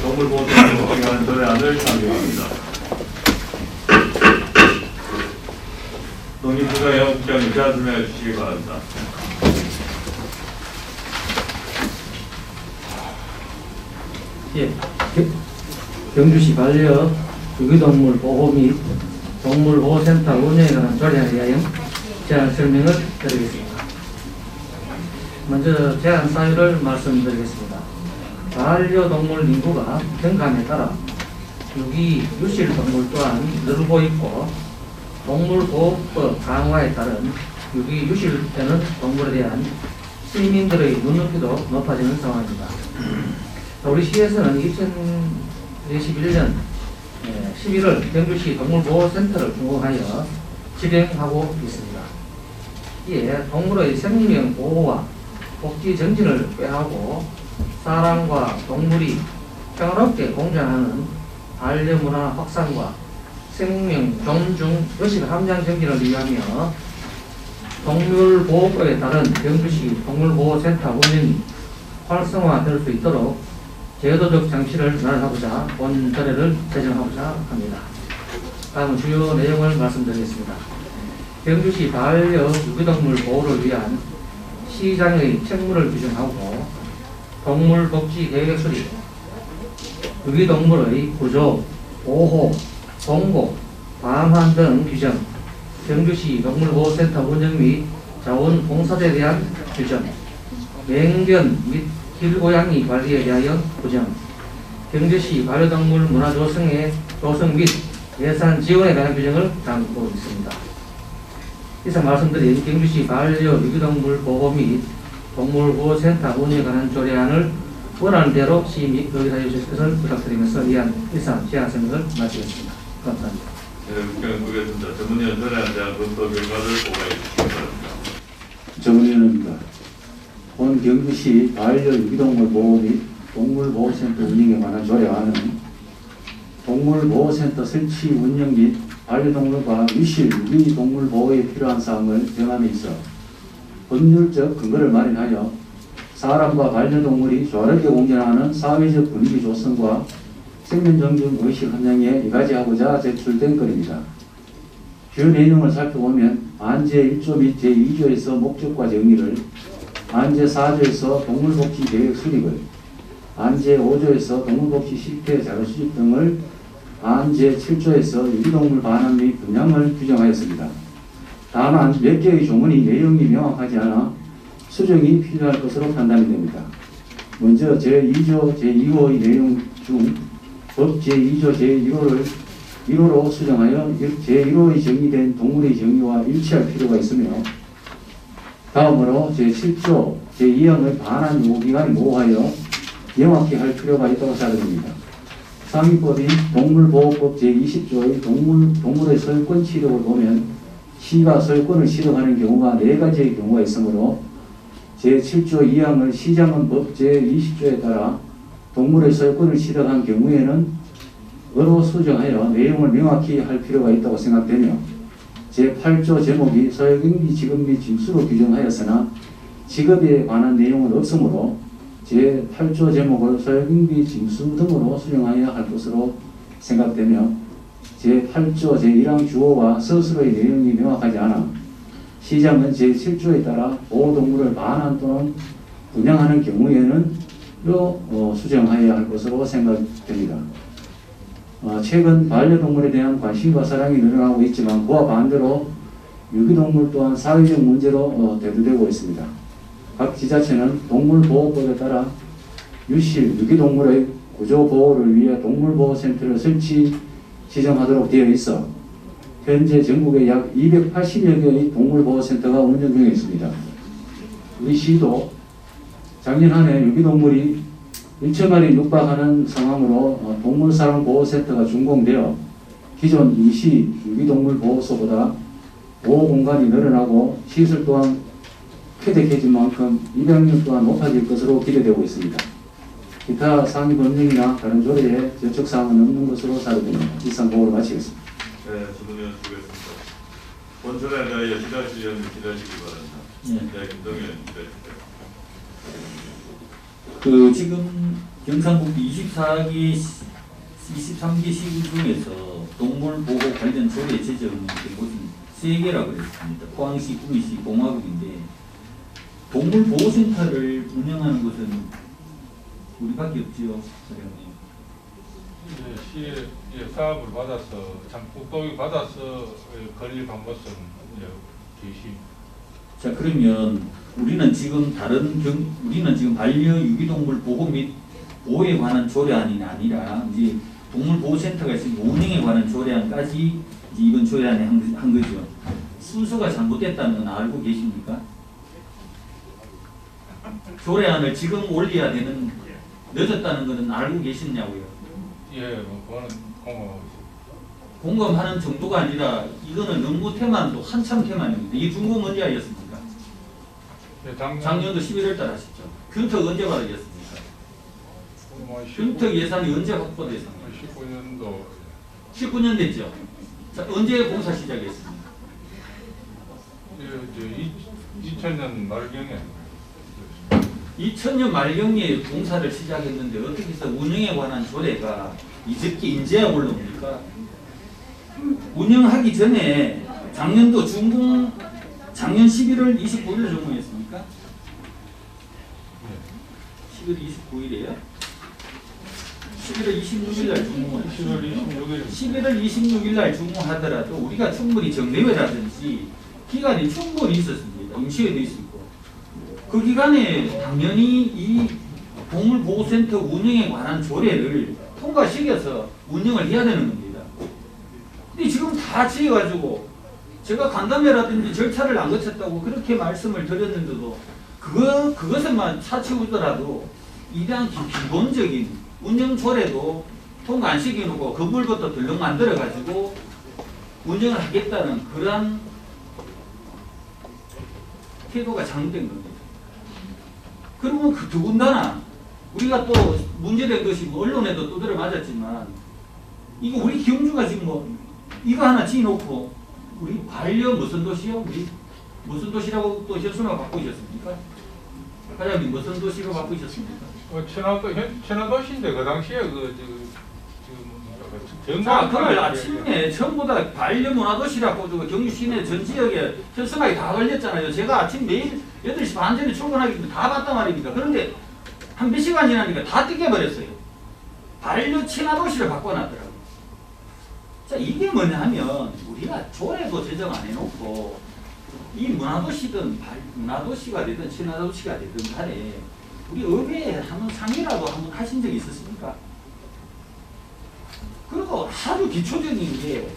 동물보호센터를 확인하는 조례안을 상정합니다. 농림부장의 국장님 말씀해 주시기 바랍니다. 예, 경주시 반려 유기동물 보호 및 동물보호센터 운영에 관한 조례에 대하여 제안 설명을 드리겠습니다. 먼저 제안 사유를 말씀드리겠습니다. 반려동물 인구가 증가함에 따라 유실동물 또한 늘고 있고 동물보호법 강화에 따른 유실되는 동물에 대한 시민들의 눈높이도 높아지는 상황입니다. 우리 시에서는 2021년 11월 경주시 동물보호센터를 준공하여 집행하고 있습니다. 이에 동물의 생명 보호와 복지 정진을 꾀하고 사람과 동물이 평화롭게 공존하는 반려문화 확산과 생명 존중 의식 함양 정진을 위하며 동물보호법에 따른 경주시 동물보호센터 운영이 활성화될 수 있도록 제도적 장치를 마련하고자 본 조례를 제정하고자 합니다. 다음은 주요 내용을 말씀드리겠습니다. 경주시 반려 유기동물 보호를 위한 시장의 책무를 규정하고 동물복지 계획 수립, 유기동물의 구조, 보호, 공고, 방환 등 규정, 경주시 동물보호센터 운영 및 자원봉사제에 대한 규정, 맹견 및 길고양이 관리에 대하여 규정, 경주시 반려동물 문화 조성 및 예산 지원에 관한 규정을 담고 있습니다. 이상 말씀드린 경주시 반려 유기동물 보호 및 동물보호센터 운영에 관한 조례안을 원하는 대로 심의 의결하여 주실 것을 부탁드리면서 이상 제안 설명을 마치겠습니다. 감사합니다. 네, 국장님 보겠습니다. 전문위원 조례안에 대한 검토 결과를 보고해 주시기 바랍니다. 전문위원입니다. 본 경주시 반려 유기동물 보호 및 동물보호센터 운영에 관한 조례안은 동물보호센터 설치 운영 및 반려동물과 유실 유기동물 보호에 필요한 사항을 정함에 있어 법률적 근거를 마련하여 사람과 반려동물이 조화롭게 공존하는 사회적 분위기 조성과 생명존중 의식 함양에 이바지하고자 제출된 것입니다. 주요 내용을 살펴보면 안제 1조 및 제2조에서 목적과 정의를, 안제 4조에서 동물복지 계획 수립을, 안제 5조에서 동물복지 실태 자료 수집 등을, 안제 7조에서 유기동물 반환 및 분양을 규정하였습니다. 다만 몇 개의 조문이 내용이 명확하지 않아 수정이 필요할 것으로 판단이 됩니다. 먼저 제2조 제2호의 내용 중 법 제2조 제1호로 수정하여 제1호의 정의된 동물의 정의와 일치할 필요가 있으며, 다음으로 제7조 제2항의 반환 요구기간이 모호하여 명확히 할 필요가 있다고 생각됩니다. 상위법인 동물보호법 제20조의 동물의 소유권 취득을 보면 시가 소유권을 취득하는 경우가 4가지의 경우가 있으므로 제7조 2항을 시장은 법 제20조에 따라 동물의 소유권을 취득한 경우에는 어로 수정하여 내용을 명확히 할 필요가 있다고 생각되며, 제8조 제목이 소유경비 지급 및 징수로 규정하였으나 지급에 관한 내용은 없으므로 제8조 제목을 소유경비 징수 등으로 수정하여야 할 것으로 생각되며, 제8조 제1항 주어와 서술의 내용이 명확하지 않아 시장은 제7조에 따라 보호동물을 반환 또는 분양하는 경우에는 수정하여야 할 것으로 생각됩니다. 최근 반려동물에 대한 관심과 사랑이 늘어나고 있지만 그와 반대로 유기동물 또한 사회적 문제로 대두되고 있습니다. 각 지자체는 동물보호법에 따라 유실, 유기동물의 구조보호를 위해 동물보호센터를 지정하도록 되어 있어 현재 전국에 약 280여 개의 동물보호센터가 운영 중에 있습니다. 우리 시도 작년 한 해 유기동물이 1천마리 육박하는 상황으로 동물사랑보호센터가 준공되어 기존 이시 유기동물 보호소보다 보호 공간이 늘어나고 시설 또한 쾌적해진 만큼 입양률 또한 높아질 것으로 기대되고 있습니다. 기타 상위 법령이나 다른 조례에 저촉사항은 없는 것으로 사료됩니다. 이상 보고를 마치겠습니다. 네, 주문위원 수고했습니다. 본 조례에 대하여 기다리시기 바랍니다. 네, 김동현 기다리십시오. 지금 경상북도 23개 시군 중에서 동물보호 관련 조례 제정된 곳은 3개라고 그랬습니다. 포항시, 구미시, 봉화구인데 동물보호센터를 운영하는 곳은 우리밖에 없지요, 사장님. 시에 사업을 받아서 국도에 받아서 건립한 것은 계시. 자, 그러면 우리는 지금 반려 유기동물 보호 및 보호에 관한 조례안이 아니라 이제 동물보호센터가 있으면 운영에 관한 조례안까지 이제 이번 조례안에 한 거죠. 순서가 잘못됐다는 건 알고 계십니까? 조례안을 지금 올려야 되는 늦었다는 것은 알고 계시냐고요? 예, 그거는 공감하고 있습니다. 공감하는 정도가 아니라 이거는 너무 태만도 한참 태만입니다. 이게 중공 언제 하셨습니까? 예, 작년도 11월 달 하셨죠. 균특 언제 받으셨습니까? 균특 예산이 언제 확보됐습니까? 19년도 19년 됐죠. 자, 언제 공사 시작했습니까? 2000년 말경에 2000년 말경에 공사를 시작했는데 어떻게 해서 운영에 관한 조례가 이제께 인제야 올라옵니까? 운영하기 전에 작년도 작년 11월 29일 종료했습니까? 11월 29일이에요? 11월 26일 날 중공을 11월 26일 날 중공하더라도 우리가 충분히 정례회라든지 기간이 충분히 있었습니다. 임시회도 있었고 그 기간에 당연히 이 동물보호센터 운영에 관한 조례를 통과시켜서 운영을 해야 되는 겁니다. 근데 지금 다 지어가지고 제가 간담회라든지 절차를 안 거쳤다고 그렇게 말씀을 드렸는데도 그것에만 차치우더라도 이러한 기본적인 운영 조례도 통과 안 시켜놓고 건물부터 덜렁 만들어가지고 운영을 하겠다는 그러한 태도가 잘못된 겁니다. 그러면 그 더군다나 우리가 또 문제된 것이 뭐 언론에도 두드려 맞았지만 이거 우리 경주가 지금 뭐 이거 하나 지어놓고 우리 반려 무슨 도시요? 우리 무슨 도시라고 또 현수막 바꾸셨습니까? 과장님 무슨 도시로 바꾸셨습니까? 천안도시인데 그 당시에 자, 그날 아침에 전부 다 반려문화도시라고 경주 시내 전 지역에 현수막이 다 걸렸잖아요. 제가 아침 매일 8시 반 전에 출근하기 때문에 다 봤단 말입니다. 그런데 한 몇 시간 지나니까 다 뜯겨버렸어요. 반려 친화도시를 바꿔놨더라고요. 자, 이게 뭐냐 하면 우리가 조례도 제정 안 해놓고 이 문화도시든 문화도시가 되든 친화도시가 되든 간에 우리 의회에 한번 상의라도 한번 하신 적이 있었습니까? 그리고 아주 기초적인 게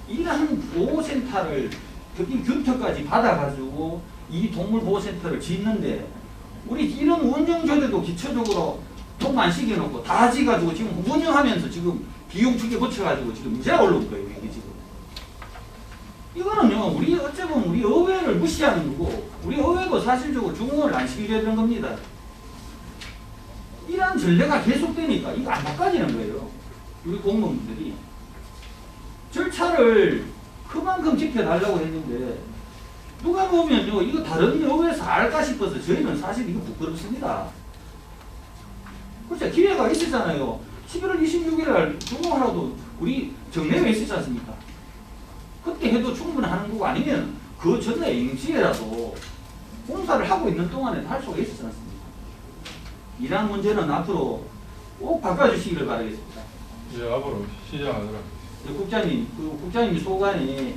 이러한 보호센터를 특히 균터까지 받아가지고 이 동물보호센터를 짓는데 우리 이런 운영조례도 기초적으로 통과 안 시켜놓고 다 지가지고 지금 운영하면서 지금 비용 축에 붙여가지고 지금 문제가 올라온 거예요. 이게 지금. 이거는요, 우리 어쩌면 우리 의회를 무시하는 거고 우리 의회도 사실적으로 중공을 안 시켜줘야 되는 겁니다. 이러한 전례가 계속되니까 이거 안 바꿔지는 거예요. 우리 공무원들이 절차를 그만큼 지켜달라고 했는데 누가 보면요 이거 다른 의회에서 알까 싶어서 저희는 사실 이거 부끄럽습니다. 그렇죠. 기회가 있었잖아요. 11월 26일 날 중공하라고 우리 정례회 있었지 않습니까? 그때 해도 충분하는 거고 아니면 그 전에 임시회라도 공사를 하고 있는 동안에 할 수가 있었지 않습니까? 이러한 문제는 앞으로 꼭 바꿔주시기를 바라겠습니다. 예, 앞으로 시정하더라고요. 국장님, 국장님 소관이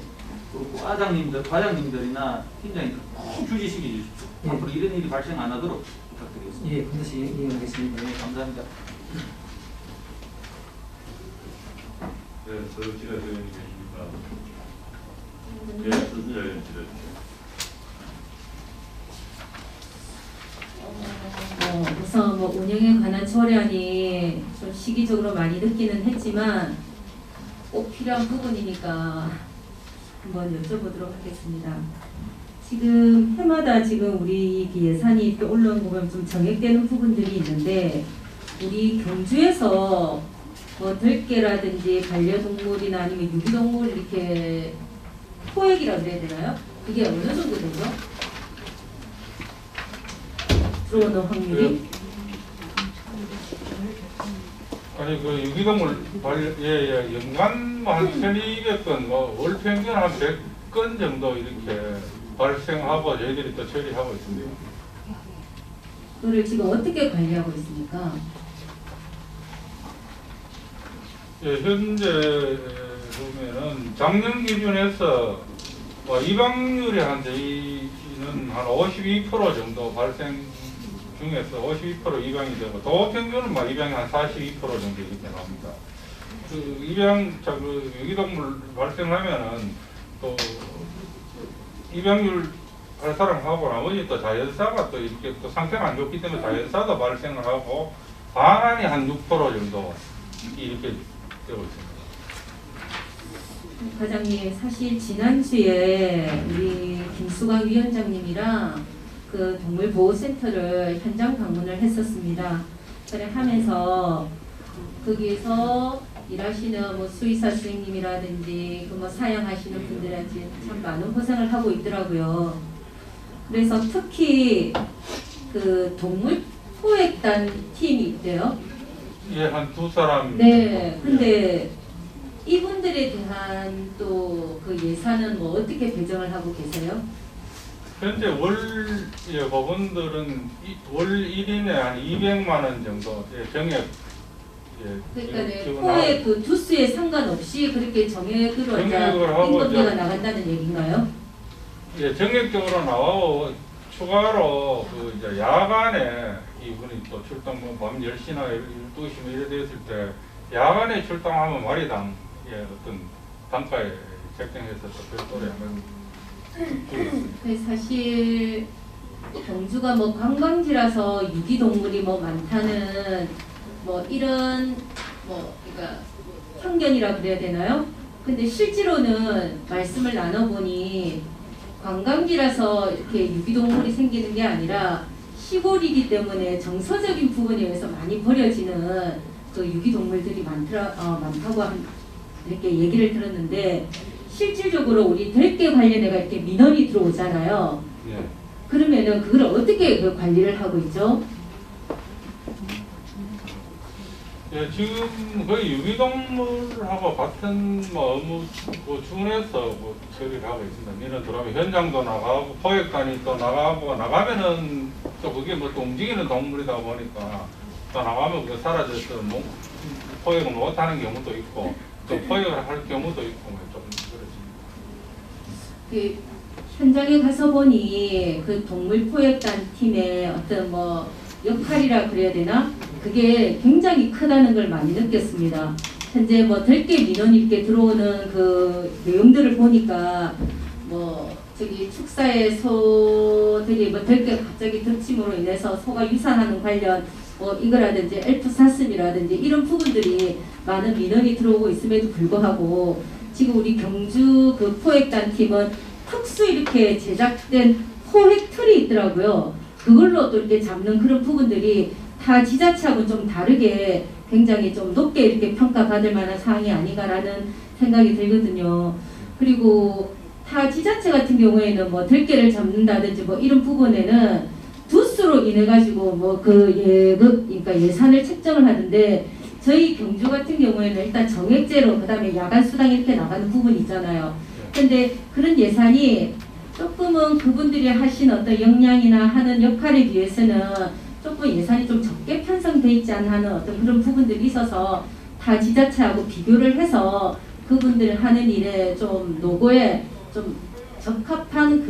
과장님들, 과장님들이나 팀장님 꼭 주지시켜 주십시오. 예. 앞으로 이런 일이 발생 안 하도록 부탁드리겠습니다. 예, 반드시 이해하겠습니다. 네, 감사합니다. 네, 서울지라 의원님 계십니까? 네, 서울지라 의원 들어주세요. 우선 뭐 운영에 관한 조례안이 좀 시기적으로 많이 늦기는 했지만 꼭 필요한 부분이니까 한번 여쭤보도록 하겠습니다. 지금 해마다 지금 우리 예산이 이렇게 올라온 거 보면 좀 정액되는 부분들이 있는데 우리 경주에서 뭐 들개라든지 반려동물이나 아니면 유기동물 이렇게 토액이라 그래야 되나요? 그게 어느 정도 되죠? 들어오는 확률이? 아니 그 유기동물 연간 뭐 한 1,200건, 월 평균 한 100건 정도 이렇게 발생하고 저희들이 또 처리하고 있습니다. 그거를 지금 어떻게 관리하고 있습니까? 예, 현재 보면은 작년 기준에서 입양률이 저희는 한 52% 정도 발생 중에서 52% 입양이 되고 도 평균은 입양이 한 42% 정도 이렇게 나옵니다. 그 유기동물 발생하면은 또 입양률 할 사람하고 나머지 또 자연사가 또 이렇게 또 상태가 안 좋기 때문에 자연사도 발생을 하고 반환이 한 6% 정도 이렇게 되고 있습니다. 과장님, 사실 지난주에 우리 김수광 위원장님이랑 그 동물보호센터를 현장 방문을 했었습니다. 그래 하면서 거기에서 일하시는 뭐 수의사 선생님이라든지 그 뭐 사양하시는 분들한테 참 많은 고생을 하고 있더라고요. 그래서 특히 그 동물 포획단 팀이 있대요. 예, 한 2사람. 네, 근데 이분들에 대한 또 그 예산은 뭐 어떻게 배정을 하고 계세요? 현재 그분들은 월 1인에 한 200만 원 정도 정액. 그러니까 네, 포획 그 두수에 상관없이 그렇게 정액으로 인건비가 나간다는 얘기인가요? 예, 정액적으로 나와고 추가로 그 이제 야간에 이분이 또 출동 밤 10시나 12시 이래 됐을 때 야간에 출동하면 마리당 어떤 단가에 책정해서 또 별도로 그 사실 경주가 뭐 관광지라서 유기동물이 뭐 많다는 뭐 이런 뭐 그러니까 편견이라 그래야 되나요? 근데 실제로는 말씀을 나눠보니 관광지라서 이렇게 유기동물이 생기는 게 아니라 시골이기 때문에 정서적인 부분에 의해서 많이 버려지는 그 유기동물들이 많다고 이렇게 얘기를 들었는데 실질적으로 우리 들깨 관련해가 이렇게 민원이 들어오잖아요. 예. 그러면은 그걸 어떻게 그 관리를 하고 있죠? 예, 지금 거의 유기동물하고 같은 업무 주문해서 처리를 하고 있습니다. 민원 들어오면 현장도 나가고 포획단이 또 나가면은 또 그게 또 움직이는 동물이다 보니까 또 나가면 그 사라져서 포획을 못하는 경우도 있고 또 포획을 할 경우도 있고 좀 그렇습니다. 그 현장에 가서 보니 그 동물 포획단 팀의 어떤 뭐 역할이라 그래야 되나? 그게 굉장히 크다는 걸 많이 느꼈습니다. 현재 뭐 들깨 민원이 이렇게 들어오는 그 내용들을 보니까 뭐 저기 축사의 소들이 뭐 들깨 갑자기 덮침으로 인해서 소가 유산하는 관련 뭐 이거라든지 엘프 사슴이라든지 이런 부분들이 많은 민원이 들어오고 있음에도 불구하고 지금 우리 경주 그 포획단 팀은 특수 이렇게 제작된 포획 틀이 있더라고요. 그걸로 또 이렇게 잡는 그런 부분들이 타 지자체하고 좀 다르게 굉장히 좀 높게 이렇게 평가받을 만한 사항이 아닌가라는 생각이 들거든요. 그리고 타 지자체 같은 경우에는 뭐 들깨를 잡는다든지 뭐 이런 부분에는 두수로 인해 가지고 뭐 그러니까 예산을 책정을 하는데 저희 경주 같은 경우에는 일단 정액제로 그다음에 야간 수당 이렇게 나가는 부분이 있잖아요. 근데 그런 예산이 조금은 그분들이 하신 어떤 역량이나 하는 역할에 비해서는 조금 예산이 좀 적게 편성돼 있지 않나 하는 어떤 그런 부분들이 있어서 타 지자체하고 비교를 해서 그분들 하는 일에 좀 노고에 좀 적합한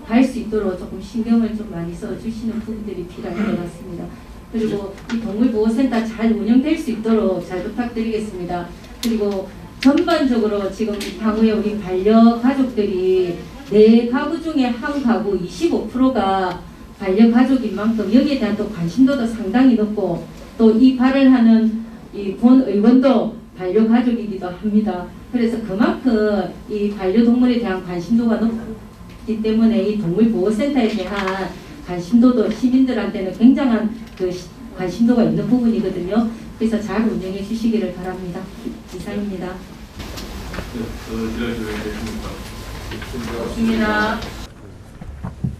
갈 수 있도록 조금 신경을 좀 많이 써주시는 부분들이 필요할 것 같습니다. 그리고 이 동물보호센터 잘 운영될 수 있도록 잘 부탁드리겠습니다. 그리고 전반적으로 지금 향후에 우리 반려가족들이 4가구 중에 한 가구 25%가 반려가족인 만큼 여기에 대한 또 관심도도 상당히 높고 또 이 발을 하는 이 본 의원도 반려가족이기도 합니다. 그래서 그만큼 이 반려동물에 대한 관심도가 높기 때문에 이 동물보호센터에 대한 관심도도 시민들한테는 굉장한 그 관심도가 있는 부분이거든요. 그래서 잘 운영해 주시기를 바랍니다. 이상입니다. 네, 되겠습니까? 고맙습니다.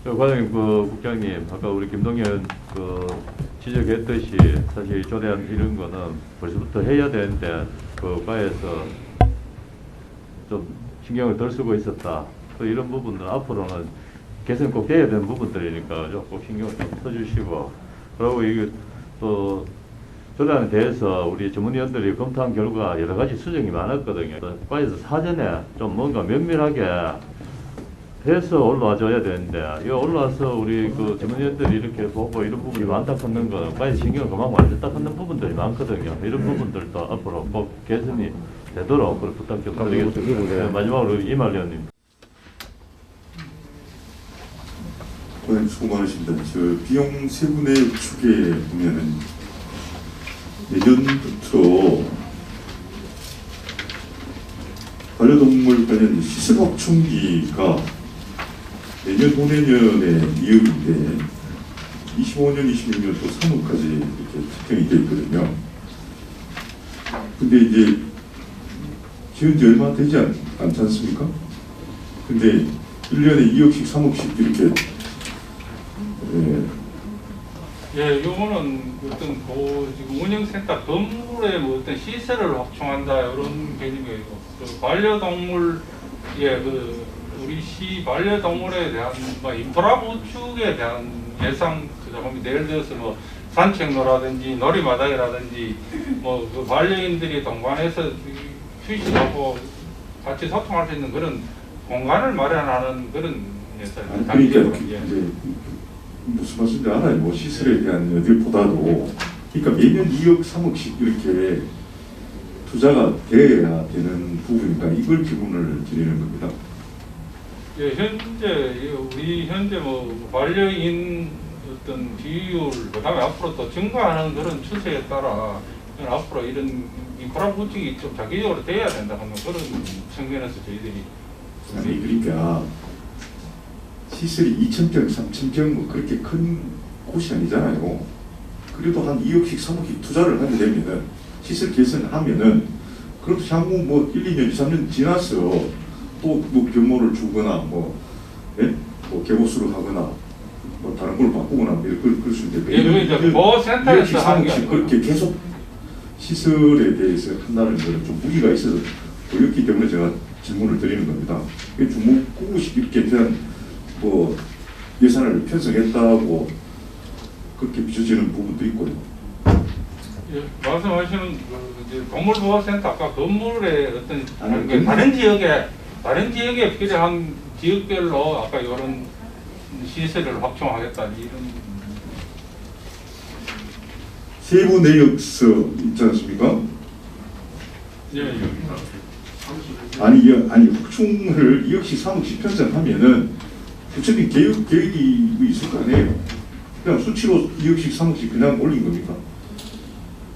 과장님, 국장님, 아까 우리 김동현 지적했듯이 사실 조례안 이런 거는 벌써부터 해야 되는데 그 과에서 좀 신경을 덜 쓰고 있었다. 또 이런 부분들 앞으로는 개선 꼭 돼야 되는 부분들이니까 꼭 신경을 좀 써주시고, 그리고 이게 또 조례안에 대해서 우리 전문위원들이 검토한 결과 여러 가지 수정이 많았거든요. 과에서 사전에 좀 뭔가 면밀하게 해서 올라와줘야 되는데, 이거 올라와서 우리 그 전문위원들이 이렇게 보고 이런 부분이 많다 하는 거는 과에서 신경을 그만 안 썼다 하는 부분들이 많거든요. 이런 부분들도 앞으로 꼭 개선이 되도록 그런 부탁 좀 드리겠습니다. 네, 마지막으로 이말 의원님. 네, 수고 많으십니다. 저 비용 세분의 축에 보면은 내년부터 반려동물 관련 시설 확충기가 내년 후내년에 이업인데 25년, 26년 또 3월까지 이렇게 집행이 되어 있거든요. 근데 이제 지은 지 얼마 되지 않지 않습니까? 근데 1년에 2억씩, 3억씩 이렇게 예, 요거는 어떤 지금 운영센터 건물에 뭐 어떤 시설을 확충한다 이런 개념이고, 그 반려동물 우리 시 반려동물에 대한 뭐 인프라 구축에 대한 예상 그다음에 예를 들어서 뭐 산책로라든지 놀이마당이라든지 뭐 그 반려인들이 동반해서 휴식하고 같이 소통할 수 있는 그런 공간을 마련하는 그런 예산. 그러니까 이제 무슨 말씀인지 알아요. 뭐 시설에 대한 어딜보다도 그러니까 매년 2억, 3억씩 이렇게 투자가 돼야 되는 부분이니까 이걸 기본을 드리는 겁니다. 예, 우리 현재 뭐 반려인 어떤 비율, 그다음에 앞으로 또 증가하는 그런 추세에 따라 앞으로 이런 인프라 구축이 좀 자기적으로 돼야 된다 하는 그런 측면에서 저희들이 아니 그러니까 시설이 2,000평, 3,000평 뭐 그렇게 큰 곳이 아니잖아요. 그래도 한 2억씩, 3억씩 투자를 하게 되면은 시설 개선하면은 그래도 향후 뭐 1, 2년, 2, 3년 지나서 또 뭐 규모를 주거나 뭐 개보수를 하거나 뭐 다른 걸 바꾸거나 뭐 그럴 수 있는데 예, 이제 보호센터에서 하는 게 아니고 그렇게 계속 시설에 대해서 한다는 것은 좀 무리가 있어서 보였기 때문에 제가 질문을 드리는 겁니다. 주무구식 이렇게 대한 뭐 예산을 편성했다고 그렇게 비춰지는 부분도 있고요. 예, 말씀하시는 이제 동물보호센터 아까 건물의 어떤 아니, 다른 지역에 필요한 지역별로 아까 이런 시설을 확충하겠다 이런 세부 내역서 있지 않습니까? 예. 아니 확충을 2억씩 3억씩 편성하면은 구체적인 계획이 있을 거 아니에요. 그냥 수치로 2억씩 3억씩 그냥 올린 겁니까?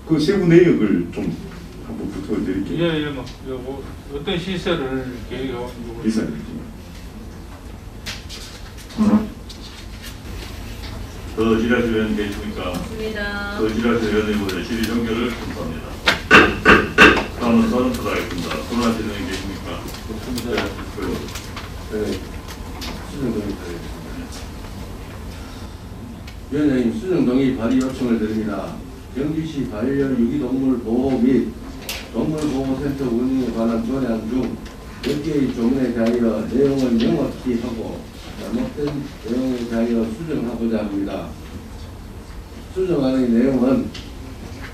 그 세부 내역을 좀 한번 부탁드릴게요. 예, 뭐 어떤 시설을 계획하고 있는지 이사님. 더 지라시 의원 계십니까? 맞습니다. 더 지라시 의원님의 질의 종결을 선포합니다. 다음은 서른토 하겠습니다. 손하시는 의원 계십니까? 네, 수정동의 위원장님, 수정동의 발의 요청을 드립니다. 경주시 반려 유기동물 보호 및 동물보호센터 운영에 관한 조례안 중 몇 개의 조문에 대하여 내용을 명확히 하고 잘못된 내용에 대하여 수정하고자 합니다. 수정안의 내용은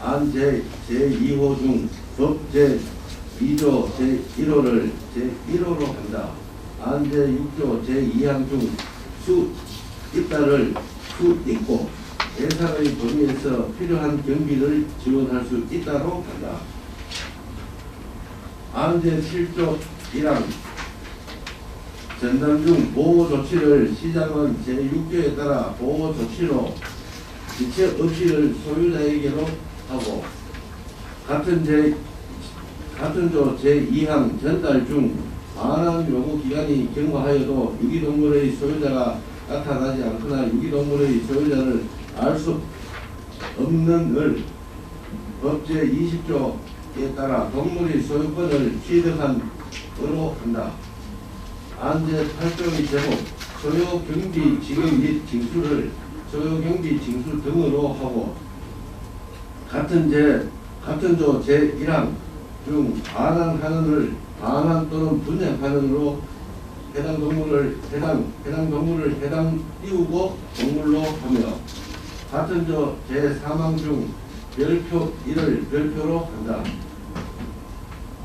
안 제2호 중 법 제2조 제1호를 제1호로 한다. 안 제6조 제2항 중 수 있다를 수 있고 예산의 범위에서 필요한 경비를 지원할 수 있다로 한다. 안 제7조 1항 전담 중 보호 조치를 시장은 제6조에 따라 보호 조치로 지체 없이를 소유자에게로 하고 같은 조 제2항 전달 중 반환 요구 기간이 경과하여도 유기동물의 소유자가 나타나지 않거나 유기동물의 소유자를 알 수 없는 을 법 제20조에 따라 동물의 소유권을 취득한 으로 한다. 안 제8조의 제목 소유경비 지급 및 징수를 소유경비 징수 등으로 하고 같은 조 제1항 중 반환 또는 분양하는으로 해당 동물을 해당 띄우고 동물로 하며 같은 조 제3항 중 별표 1을 별표로 한다.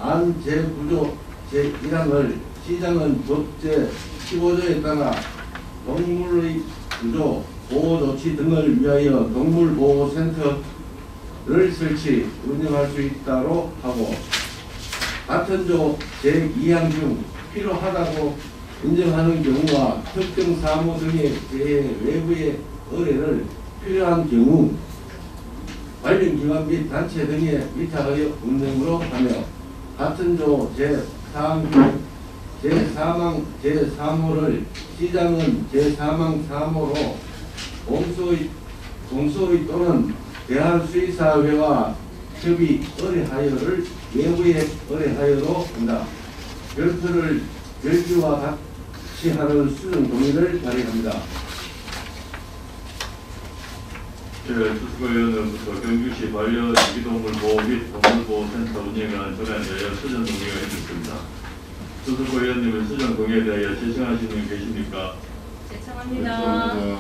안 제9조 제1항을 시장은 법 제15조에 따라 동물의 구조, 보호조치 등을 위하여 동물보호센터를 설치, 운영할 수 있도록 하고 같은 조 제2항 중 필요하다고 인정하는 경우와 특정 사무 등에 대해 외부의 의뢰를 필요한 경우 관련기관 및 단체 등에 위탁하여 운영으로 하며 같은 조 제4항 중 제3항 제3호를 시장은 제3항 3호로 공소의 또는 대한수의사회와 협의 의뢰하여를 외부의 의뢰하여로 한다. 별표와 같이 하는 수정 동의를 발의합니다. 수수고 의원으로부터 경주시 반려 유기동물 보호 및 동물보호센터 운영에 관한 조례에 대하여 수정 동의가 해줬습니다. 수수고 의원님은 수정 동의에 대하여 제청하시는 분 계십니까? 제청합니다. 네.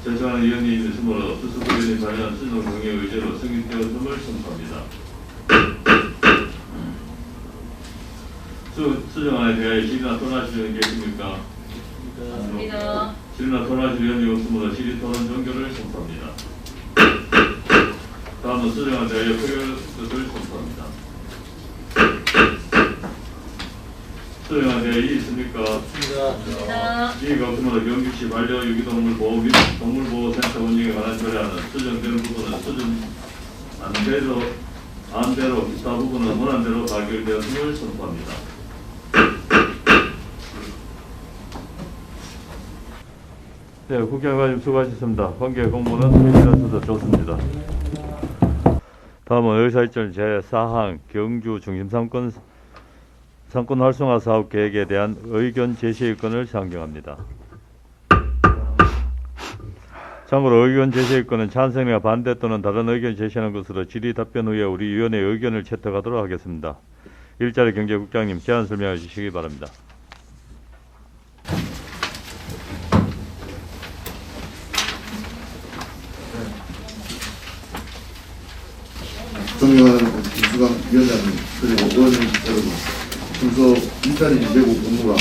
제청하는 의원이 있으므로 수수고 의원이 발의한 수정 동의 의제로 승인되었음을 선포합니다. 수정안에 대하여 질의나 토론하실 의원이 계십니까? 맞습니다. 질의나 토론하실 의원이 없으므로 질의 토론 종결을 선포합니다. 다음은 수정안에 대하여 표결을 선포합니다. 수정안에 대하여 이의 있습니까? 맞습니다. 이의가 없으므로 경주시 반려 유기동물 보호 및 동물보호센터 운영에 관한 조례안은 수정되는 부분은 안대로 기타 부분은 원안대로 가결되었음을 선포합니다. 네, 국회의원님 수고하셨습니다. 관계 공무는 회의라서도 좋습니다. 다음은 의사일절 제4항 경주 중심상권 활성화 사업 계획에 대한 의견 제시의건을 상정합니다. 참고로 의견 제시의건은 찬성이나 반대 또는 다른 의견 제시하는 것으로 질의 답변 후에 우리 위원회의 의견을 채택하도록 하겠습니다. 일자리 경제국장님 제안 설명해 주시기 바랍니다. 존경하는 김수강 위원장님 그리고 의원님 여러분, 평소 일자리 외국 업무가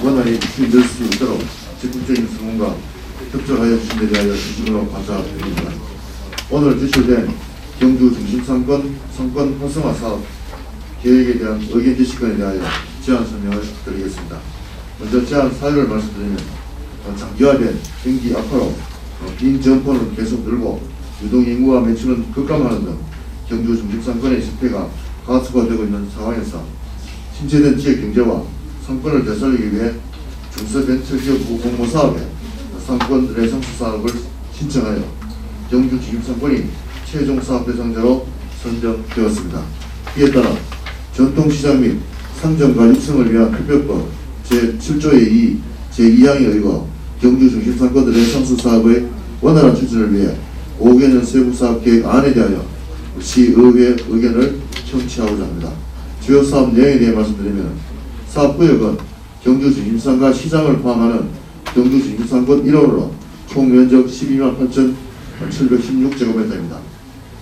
원활히 추진될 수 있도록 적극적인 성원과 협조하여 주신 데 대하여 진심으로 감사드립니다. 오늘 제출된 경주 중심상권 성권 활성화 사업 계획에 대한 의견 제시건에 대하여 제안 설명을 드리겠습니다. 먼저 제안 사유를 말씀드리면 장기화된 경기 악화로 빈 점포는 계속 늘고 유동인구와 매출은 급감하는 등 경주 중심상권의 실패가 가속화되고 있는 상황에서 신체된 지역 경제와 상권을 되살리기 위해 중소벤처기업 공모사업에 상권 레상수 사업을 신청하여 경주 중심상권이 최종 사업 대상자로 선정되었습니다. 이에 따라 전통시장 및 상점과 육성을 위한 특별법 제7조의 2, 제2항에 의거 경주 중심상권 레상수 사업의 원활한 추진을 위해 5개년 세부사업계획 안에 대하여 시의회 의견을 청취하고자 합니다. 주요 사업 내용에 대해 말씀드리면 사업구역은 경주 중심상과 시장을 포함하는 경주 중심상권 1호로 총 면적 12만 8,716제곱미터입니다.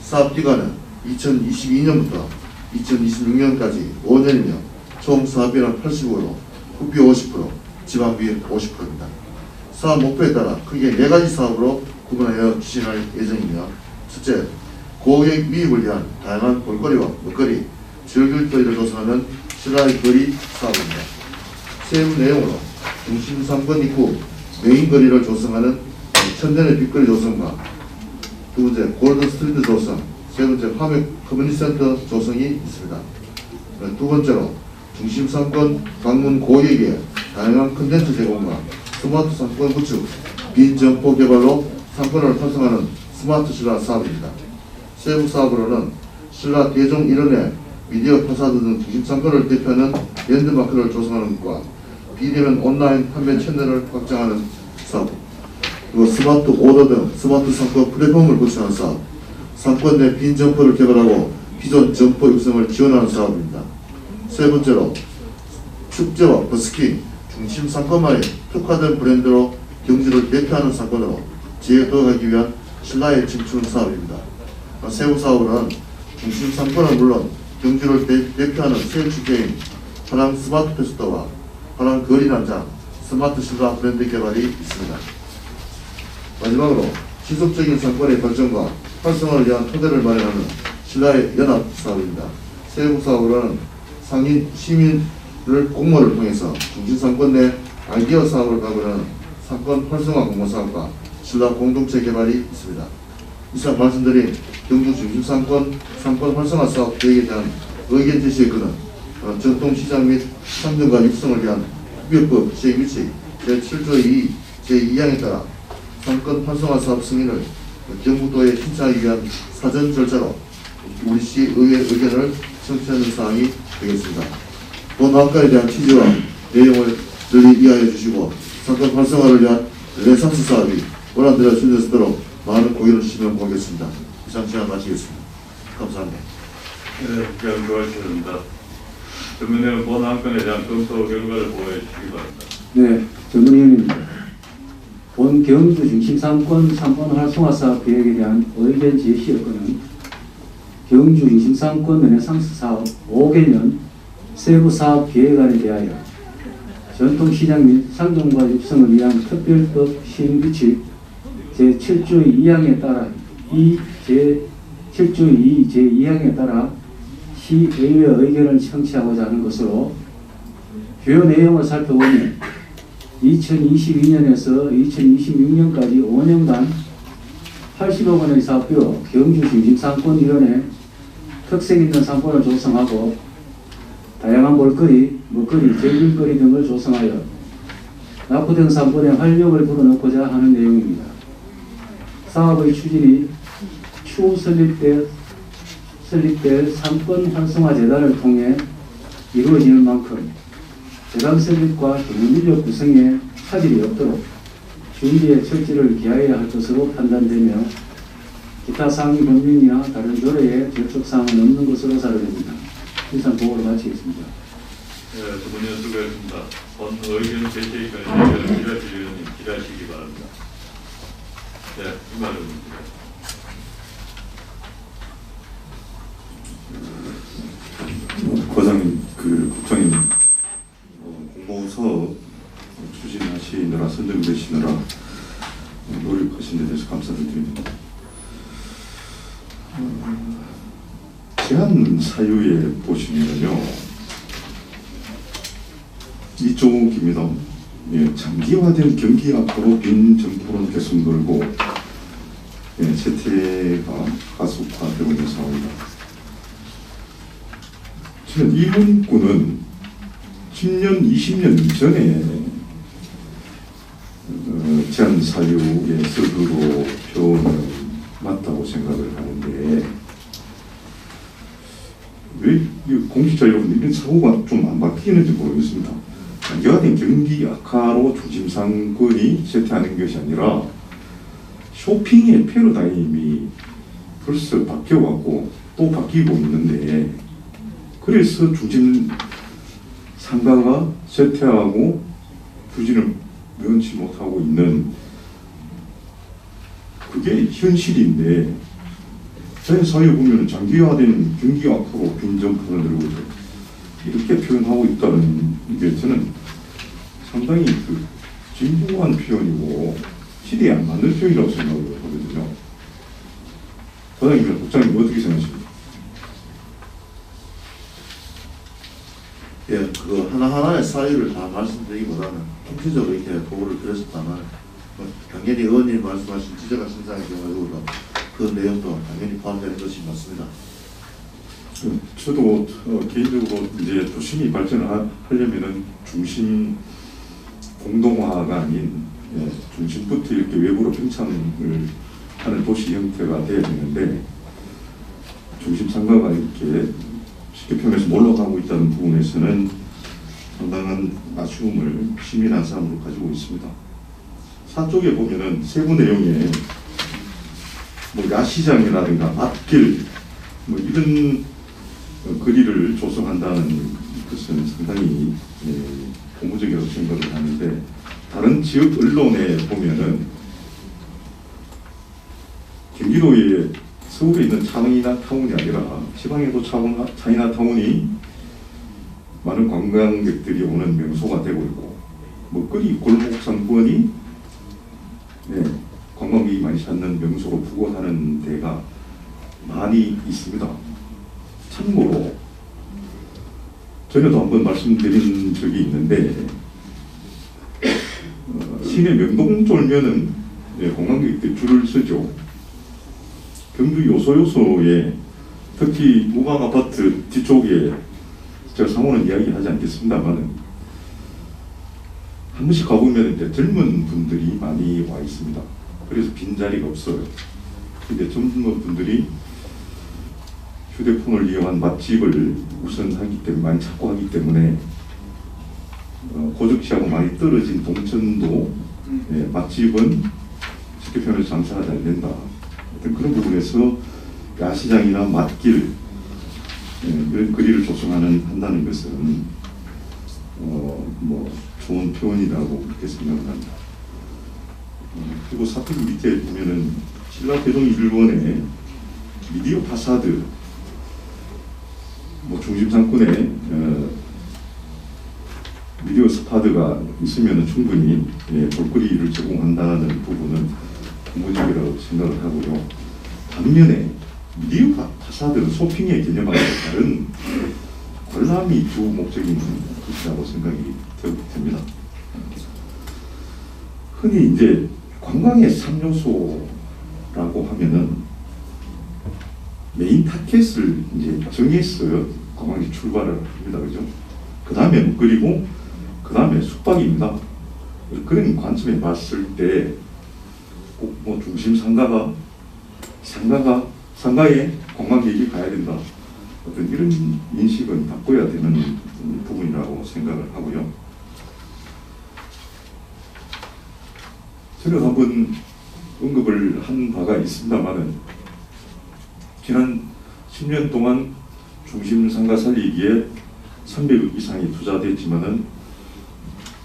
사업기간은 2022년부터 2026년까지 5년이며 총 사업비는 80%, 국비 50%, 지방비 50%입니다. 사업 목표에 따라 크게 4가지 사업으로 구분하여 추진할 예정이며 첫째, 고객 유입을 위한 다양한 볼거리와 먹거리, 즐길거리를 조성하는 신라의 거리 사업입니다. 세부 내용으로 중심상권 입구 메인거리를 조성하는 천년의 빗거리 조성과 두 번째 골든스트리트 조성, 세 번째 화mek 커뮤니티센터 조성이 있습니다. 두 번째로 중심상권 방문 고객의 다양한 콘텐츠 제공과 스마트 상권 구축, 빈 점포 개발로 상권을 활성화하는 스마트 신라 사업입니다. 세부 사업으로는 신라 대종 일원의 미디어 파사드 등 중심상권을 대표하는 랜드마크를 조성하는 것과 비대면 온라인 판매 채널을 확장하는 사업, 그리고 스마트 오더 등 스마트 상권 플랫폼을 구축하는 사업, 상권 내 빈 점포를 개발하고 기존 점포 육성을 지원하는 사업입니다. 세 번째로 축제와 버스킹, 중심 상권만이 특화된 브랜드로 경주를 대표하는 상권으로 재도하기 위한 신라의 진출 사업입니다. 세부 사업은 중심 상권은 물론 경주를 대표하는 새 축제인 화랑 스마트 페스터와 화랑 거리 난장 스마트 신라 브랜드 개발이 있습니다. 마지막으로 지속적인 상권의 발전과 활성화를 위한 토대를 마련하는 신라의 연합 사업입니다. 세부 사업으로는 상인 시민을 공모를 통해서 중심 상권 내 아이디어 사업을 가구하는 상권 활성화 공모 사업과 신라 공동체 개발이 있습니다. 이상 말씀드린 경주 중심 상권 활성화 사업 계획에 대한 의견 제시의 근은 전통시장 및 상점과 육성을 위한 특별법 제1칙 제7조 2 제2항에 따라 상권 활성화 사업 승인을 경북도에 신청하기 위한 사전 절차로 우리 시 의회 의견을 청취하는 사항이 되겠습니다. 본 안건에 대한 취지와 내용을 널리 이해해 주시고 상권 활성화를 위한 르네상스 사업이 원안대로 실현될 수 있도록 많은 고개를 주시면 고맙겠습니다. 이상 시간 마치겠습니다. 감사합니다. 네, 수고하셨습니다. 전문위원 본 안건에 대한 검토 결과를 보여주시기 바랍니다. 네, 전문위원입니다. 본 경주 중심 상권 활성화 사업 계획에 대한 의견 제시 여건은 경주 중심 상권 르네상스 사업 5개년 세부 사업 계획안에 대하여 전통시장 및 상점과 육성을 위한 특별법 시행규칙 제7조 2항에 따라 제7조 2 제2항에 따라 시의회 의견을 청취하고자 하는 것으로 주요 내용을 살펴보면 2022년에서 2026년까지 5년간 80억 원의 사업비로 경주 중심상권 일원에 특색 있는 상권을 조성하고 다양한 먹거리, 즐길거리 등을 조성하여 낙후된 상권의 활력을 불어넣고자 하는 내용입니다. 사업의 추진이 추후 설립될 상권 활성화 재단을 통해 이루어지는 만큼 재단 설립과 경영인력 구성에 차질이 없도록 준비에 철저를 기하여야 할 것으로 판단되며 기타 상위 법령이나 다른 조례에 절촉사항은 없는 것으로 사료됩니다. 이상 보고를 마치겠습니다. 네, 전문위원 수고하셨습니다. 본 의견 제시에 관해서 지라시 의원님 기대하시기 바랍니다. 네, 이 말은 과장님, 국장님 공모서 추진하시느라 선정되시느라 노력하신 데 대해서 감사를 드립니다. 제한 사유에 보시면요, 이쪽입니다. 예, 장기화된 경기 앞으로 빈 점포는 계속 늘고 재태가 가속화되고 있는 상황입니다. 저는 이 문구는 10년, 20년 이전에 제한 사유의 서두로 표현은 맞다고 생각을 하는데 왜 공직자 여러분 이런 사고가 좀 안 바뀌는지 모르겠습니다. 장기화된 경기 악화로 중심 상권이 쇠퇴하는 것이 아니라 쇼핑의 패러다임이 벌써 바뀌어갖고 또 바뀌고 있는데, 그래서 중심 상가가 쇠퇴하고 부진을 면치 못하고 있는 그게 현실인데, 제 사회 보면 장기화된 경기 앞으로 빈 점포를 늘고 있다, 이렇게 표현하고 있다는 게 저는 상당히 진부한 표현이고 시대에 안 맞는 표현이라고 생각을 하거든요. 과장님, 국장님 어떻게 생각하십니까? 예, 하나하나의 사유를 다 말씀드리기보다는 총체적으로 이렇게 보고를 드렸었다만, 당연히 의원님 말씀하신 지적하신 사항의 경우에도 그 내용도 당연히 포함되는 것이 맞습니다. 저도 개인적으로 이제 도심이 발전을 하려면은 중심 공동화가 아닌 중심부터 이렇게 외부로 평창을 하는 도시 형태가 돼야 되는데, 중심 상가가 이렇게 쉽게 표현해서 몰락하고 있다는 부분에서는 상당한 아쉬움을 시민 한 사람으로 가지고 있습니다. 4쪽에 보면은 세부 내용에 뭐 야시장이라든가 앞길 뭐 이런 거리를 조성한다는 것은 상당히 고무적이라고 생각을 하는데, 다른 지역 언론에 보면은 경기도에 서울에 있는 차이나타운이 아니라 지방에도 차이나타운이 많은 관광객들이 오는 명소가 되고 있고, 먹거리 골목 상권이 관광객이 많이 찾는 명소로 부각하는 데가 많이 있습니다. 참고로 전에도 한번 말씀드린 적이 있는데, 시내 명동 쫄면은 관광객들이 줄을 서죠. 경주 요소요소에 특히 무방 아파트 뒤쪽에 제가 상호는 이야기하지 않겠습니다만은 한 번씩 가보면 이제 젊은 분들이 많이 와 있습니다. 그래서 빈자리가 없어요. 근데 젊은 분들이 휴대폰을 이용한 맛집을 우선 하기 때문에 많이 찾고 하기 때문에 고적지하고 많이 떨어진 동천도 맛집은 쉽게 표현해서 장사가 잘 된다. 어떤 그런 부분에서 야시장이나 맛길 이런 거리를 조성한다는 것은 뭐 좋은 표현이라고 그렇게 생각을 합니다. 그리고 사투리 밑에 보면은 신라대동 1번에 미디어 파사드, 뭐 중심 상권에 미디어 스파드가 있으면 충분히 볼거리를 제공한다는 부분은 고무적이라고 생각을 하고요. 반면에 미디어 파사드는 쇼핑의 개념하고 다른 관람이 주 목적인 것이라고 생각이 됩니다. 흔히 이제 관광의 3요소라고 하면은 메인 타켓을 이제 정해서 관광이 출발을 합니다. 그죠? 그 다음에 먹거리고, 그 다음에 숙박입니다. 그런 관점에 봤을 때 꼭 뭐 중심 상가에 관광객이 가야 된다. 어떤 이런 인식은 바꿔야 되는 부분이라고 생각을 하고요. 저는 한번 언급을 한 바가 있습니다만은 지난 10년 동안 중심 상가 살리기에 300억 이상이 투자됐지만은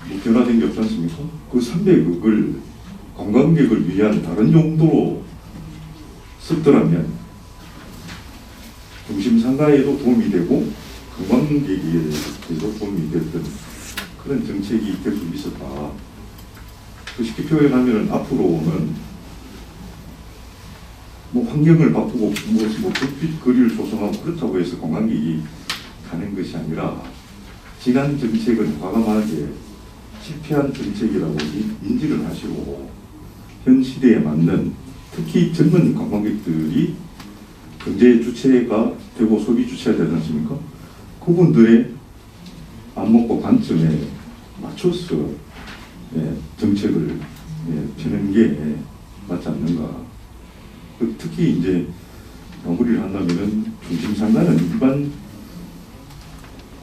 뭐 변화된 게 없지 않습니까? 그 300억을 관광객을 위한 다른 용도로 썼더라면 중심 상가에도 도움이 되고 관광객에게도 도움이 됐던 그런 정책이 될 수 있었다. 쉽게 표현하면 앞으로는 뭐 환경을 바꾸고 뭐 불빛 거리를 조성하고 그렇다고 해서 관광객이 가는 것이 아니라 지난 정책은 과감하게 실패한 정책이라고 인지를 하시고 현 시대에 맞는 특히 젊은 관광객들이 경제 주체가 되고 소비 주체가 되지 않습니까? 그분들의 안목과 관점에 맞춰서 정책을 펴는 게 맞지 않는가. 특히 이제 마무리를 한다면은 중심 상가는 일반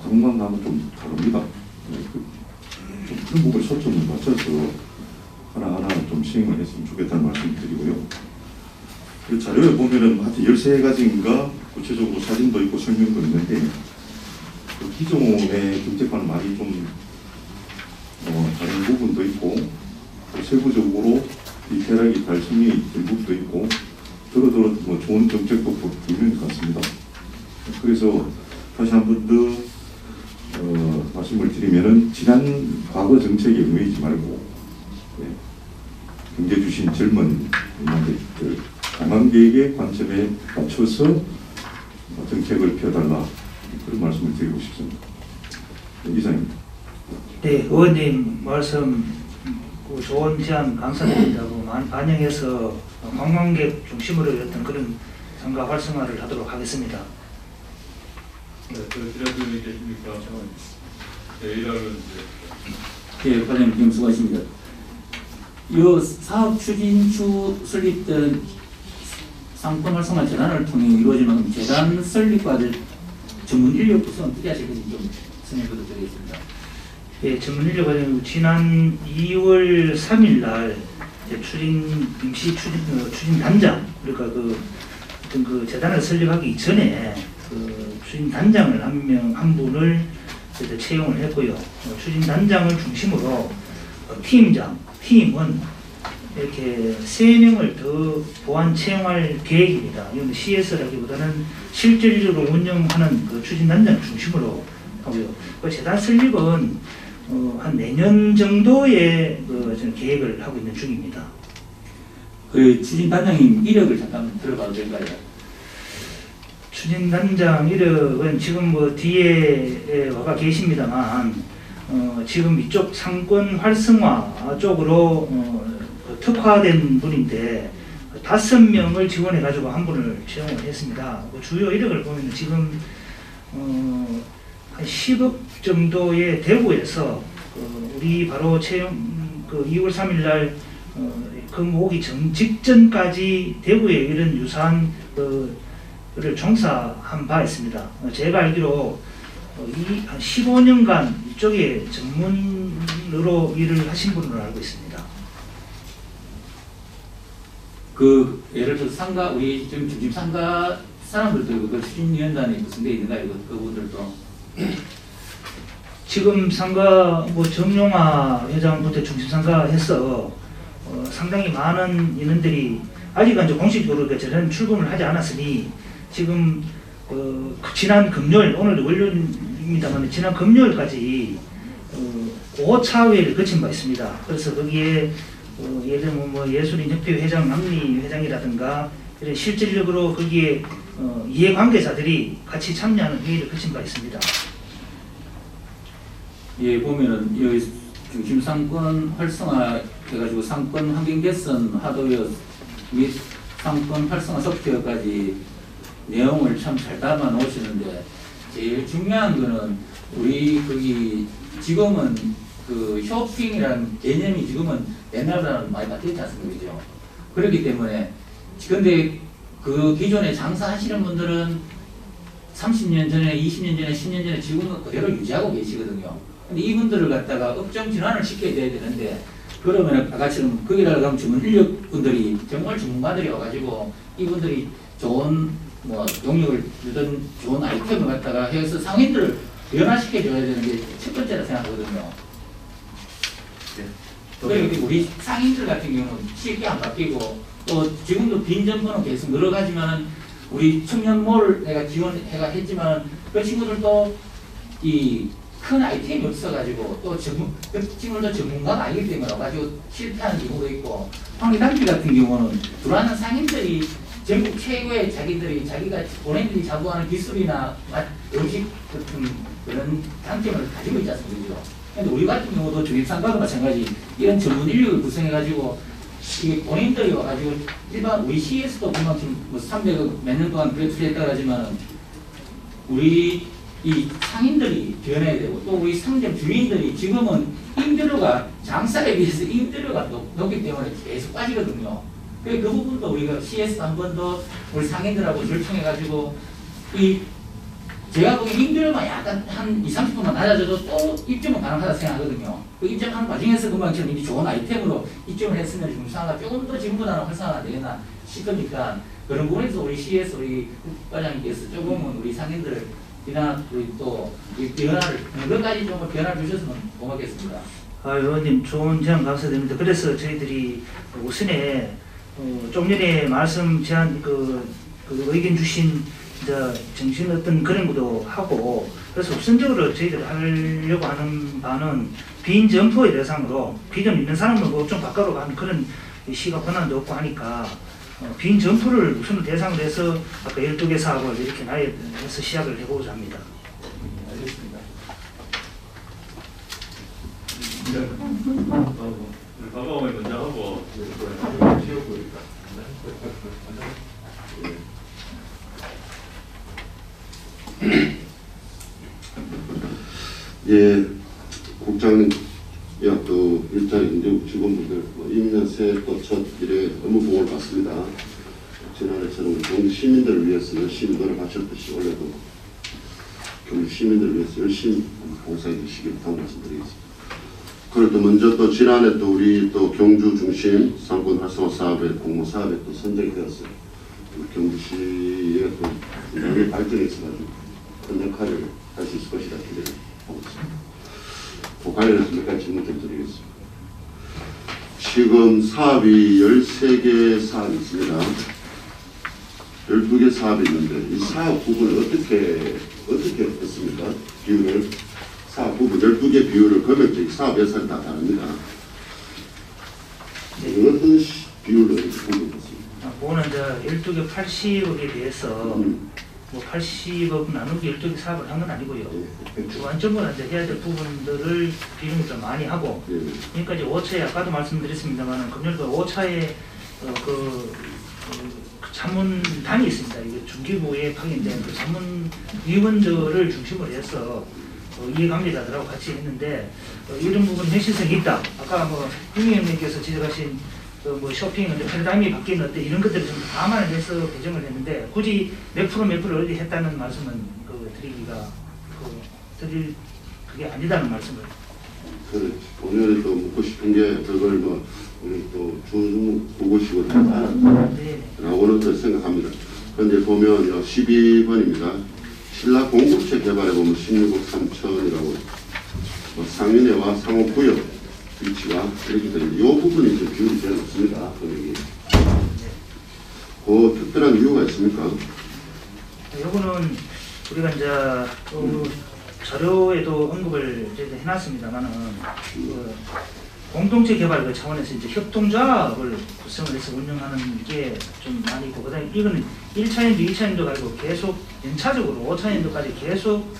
관광하고 좀 다릅니다. 좀 그런 부분에 초점을 맞춰서 하나하나 좀 시행을 했으면 좋겠다는 말씀을 드리고요. 그 자료에 보면은 하여튼 13가지인가 구체적으로 사진도 있고 설명도 있는데 그 기존의 정책과는 많이 좀 다른 부분도 있고 또 세부적으로 디테일하게 잘 설명이 된 부분도 있고 더러더러 뭐 좋은 정책도 보이는 것 같습니다. 그래서 다시 한 번 더 말씀을 드리면은 지난 과거 정책에 얽매이지 말고 경제 주신 젊은 관광객들, 관광객의 관점에 맞춰서 정책을 펴달라 그런 말씀을 드리고 싶습니다. 이상입니다. 네, 의원님 말씀 좋은 제안 감사드린다고 반영해서 관광객 중심으로 어떤 그런 상가 활성화를 하도록 하겠습니다. 네, 지라분이 계십니까? 네, 일하는 예, 과장님 수고하십니다. 이 사업 추진추 설립된 상권 활성화 재단을 통해 이루어질 만큼 재단 설립과를 전문 인력 구성 어떻게 하실 건지 좀 설명 부탁드리겠습니다. 예, 전문 인력 과장님 지난 2월 3일 날 이제 임시 추진단장, 그러니까 어떤 그 재단을 설립하기 이전에 그 추진단장을 한 분을 이제 채용을 했고요. 추진단장을 중심으로 팀장, 팀은 이렇게 3명을 더 보완 채용할 계획입니다. 이건 CS라기보다는 실질적으로 운영하는 그 추진단장 중심으로 하고요. 그 재단 설립은 한 내년 정도의 저는 계획을 하고 있는 중입니다. 그 추진단장님 이력을 잠깐 들어봐도 될까요? 추진단장 이력은 지금 뭐 뒤에 와가 계십니다만 지금 이쪽 상권 활성화 쪽으로 특화된 분인데 5명을 지원해 가지고 한 분을 채용을 했습니다. 그 주요 이력을 보면 지금 한 10억 정도의 대구에서 우리 바로 채용 2월 3일 날 근무 오기 직전까지 대구에 이런 유사한 를 종사한 바 있습니다. 제가 알기로 한 15년간 이쪽에 전문으로 일을 하신 분으로 알고 있습니다. 그 예를 들어서 상가 우리 지금 상가 사람들도 그 추진위원단에 무슨 데 있는가요? 그분들도 지금 상가 뭐 정용화 회장부터 중심상가 해서 상당히 많은 인원들이 아직은 이제 공식적으로 저는 출범을 하지 않았으니 지금 지난 금요일, 오늘도 월요일입니다만 지난 금요일까지 5차회를 거친 바 있습니다. 그래서 거기에 예를 들면 뭐 예술인협회 회장, 남미 회장이라든가 이런 실질적으로 거기에 이해관계자들이 같이 참여하는 회의를 거친 바 있습니다. 예, 보면은 여기 중심 상권 활성화 해가지고 상권 환경 개선 하드웨어 및 상권 활성화 소프트웨어까지 내용을 참 잘 담아 놓으시는데 제일 중요한 거는 우리 거기 지금은 그 쇼핑이라는 개념이 지금은 옛날보다는 많이 바뀌었지 않습니까? 그죠? 그렇기 때문에 근데 그 기존에 장사하시는 분들은 30년 전에, 20년 전에, 10년 전에 지금은 그대로 유지하고 계시거든요. 근데 이분들을 갖다가 업종 전환을 시켜야 되는데 그러면 아까처럼 거기다가 가면 전문 인력분들이 정말 전문가들이 와가지고 이분들이 좋은 뭐 용역을 주든 좋은 아이템을 갖다가 해서 상인들을 변화시켜줘야 되는 게 첫 번째라 생각하거든요. 그리고 우리 상인들 같은 경우는 쉽게 안 바뀌고 또 지금도 빈점포는 계속 늘어가지만 우리 청년몰 내가 지원해가 했지만 그 친구들도 이 큰 아이템이 없어가지고 또 그 친구들도 전문가가 아니기 때문에 와가지고 실패하는 경우도 있고 황리단지 같은 경우는 들어가는 상인들이 전국 최고의 자기가 본인들이 자부하는 기술이나 음식 같은 그런 장점을 가지고 있지 않습니까? 근데 우리 같은 경우도 주립상가도 마찬가지 이런 전문 인력을 구성해가지고 이게 본인들이 와가지고 일반 우리 시에서도 그만큼 뭐 300억 몇 년 동안 배출했다 하지만 우리 이 상인들이 변해야 되고 또 우리 상점 주인들이 지금은 임대료가 장사에 비해서 임대료가 높기 때문에 계속 빠지거든요. 그 부분도 우리가 CS 한 번 더 우리 상인들하고 절충해가지고 이 제가 보기엔 임대료만 약간 한 20~30%만 낮아져도 또 입점은 가능하다 생각하거든요. 그 입점하는 과정에서 금방처럼 이제 좋은 아이템으로 입점을 했으면 중상가 조금 더 지금보다는 활성화가 되겠나 싶으니까 그런 부분에서 우리 CS 우리 국과장님께서 조금은 우리 상인들이나 우리 또 변화를 몇 가지 좀 변화를 주셨으면 고맙겠습니다. 의원님 좋은 제안 감사드립니다. 그래서 저희들이 우선에 좀 전에 말씀 제안 그 의견 주신 정신 어떤 그런 것도 하고 그래서 우선적으로 저희들이 하려고 하는 바는 빈 점포의 대상으로 비전 있는 사람은 좀 바꿔로 가는 그런 시가 권한도 없고 하니까 빈 점포를 우선 대상으로 해서 아까 12개 사업을 이렇게 해서 시작을 해보고자 합니다. 알겠습니다. 가방을 먼저 하고 예, 국장님, 또 일자리 이제 직원분들 이민년 새해 또 첫 일에 업무 보고를 받습니다. 지난해처럼 경주 시민들을 위해서 열심히 노력하셨듯이 올해도 경주 시민들을 위해서 열심히 봉사해 주시길 부탁 말씀드리겠습니다. 그래도 먼저 또 지난해 또 우리 또 경주 중심 상권 활성화 사업에 공모 사업에 또 선정이 되었어요. 우리 경주시에 또 굉장히 발전이 있어가지고 큰 역할을 할 수 있을 것이라 기대를 하고 있습니다. 그 관련해서 몇 가지 질문 좀 드리겠습니다. 지금 사업이 13개 사업이 있습니다. 12개 사업이 있는데 이 사업 부분을 어떻게 했습니까? 비율을 사업 부분 12개 비율을 금액적 사업 예산이 다 다릅니다. 어떤 비율로 이렇게 공개했습니다. 그거는 이제 12개 80억에 대해서 뭐 80억 나누기 12개 사업을 한 건 아니고요. 주관적으로 이제 해야 될 부분들을 비중을 좀 많이 하고, 그러니까 이제 5차에 아까도 말씀드렸습니다만 금년도 5차에 그 자문단이 있습니다. 이게 중기부에 파견된 그 자문위원들을 중심으로 해서 이해관계자들하고 같이 했는데 이런 부분이 현실성이 있다. 아까 뭐 윤의원님께서 지적하신 뭐 쇼핑 패러다임이 바뀌는 어때 이런 것들을 좀 감안을 해서 배정을 했는데 굳이 몇 프로를 어디 했다는 말씀은 드리기가 드릴 그게 아니다는 말씀을. 그렇죠. 오늘 또 묻고 싶은 게 그걸 뭐 우리 또 중국어식으로 하지 않았다라고는 또 생각합니다. 그런데 보면 12번입니다. 신라 공급체 개발에 보면 16억 3천이라고 뭐 상인회와 상업구역 위치가 이렇게 되는데 이 부분이 좀 비율이 제일 높습니다. 금액이. 그 특별한 이유가 있습니까? 요거는 우리가 이제 자료에도 언급을 해놨습니다만은 공동체 개발 그 차원에서 이제 협동조합을 구성을 해서 운영하는 게 좀 많이 있고, 그다음에 이거는 1차연도, 2차연도 가지고 계속 연차적으로 5차연도까지 계속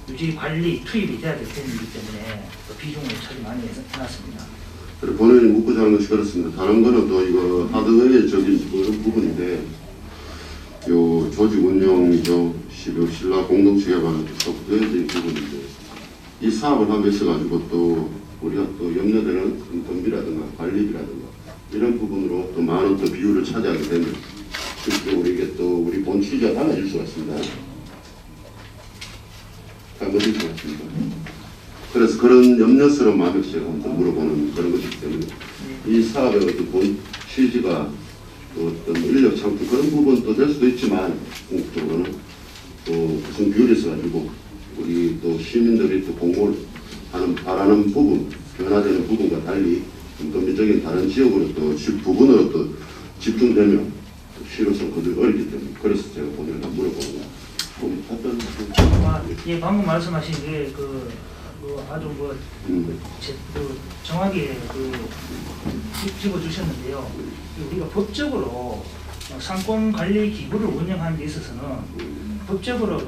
유지 관리 투입이 돼야 될 테이기 때문에 비중을 차지 많이 해놨습니다. 그리고 본인이 묻고 자는 것이 그렇습니다. 다른 거는 또 이거 하드웨어적인 그런 부분인데 요 조직 운영이죠. 신라 공동체 개발은 소프트웨어적인 부분인데 이 사업을 하고 있어가지고 또 우리가 또 염려되는 인건비라든가 관리비라든가 이런 부분으로 또 많은 또 비율을 차지하게 되면 실제로 이게 또 우리 본 취지와 달라질 수가 있습니다. 잘못일 수가 있습니다. 그래서 그런 염려스러운 마음에서 제가 한번 물어보는 그런 것이기 때문에 이 사업의 어떤 본 취지가 또 어떤 인력 창출 그런 부분도 될 수도 있지만 궁극적으로는 또 무슨 비율이 있어가지고 우리 또 시민들이 또 공모를 바라는 부분, 변화되는 부분과 달리 인건비적인 다른 지역으로 또 부분으로 또 집중되면 실효성 거두기 어렵기 때문에 그래서 제가 본인한테 물어보는 거예요. 예, 방금 말씀하신 게 아주 정확히 짚어주셨는데요. 우리가 법적으로 상권 관리 기구를 운영하는 데 있어서는 법적으로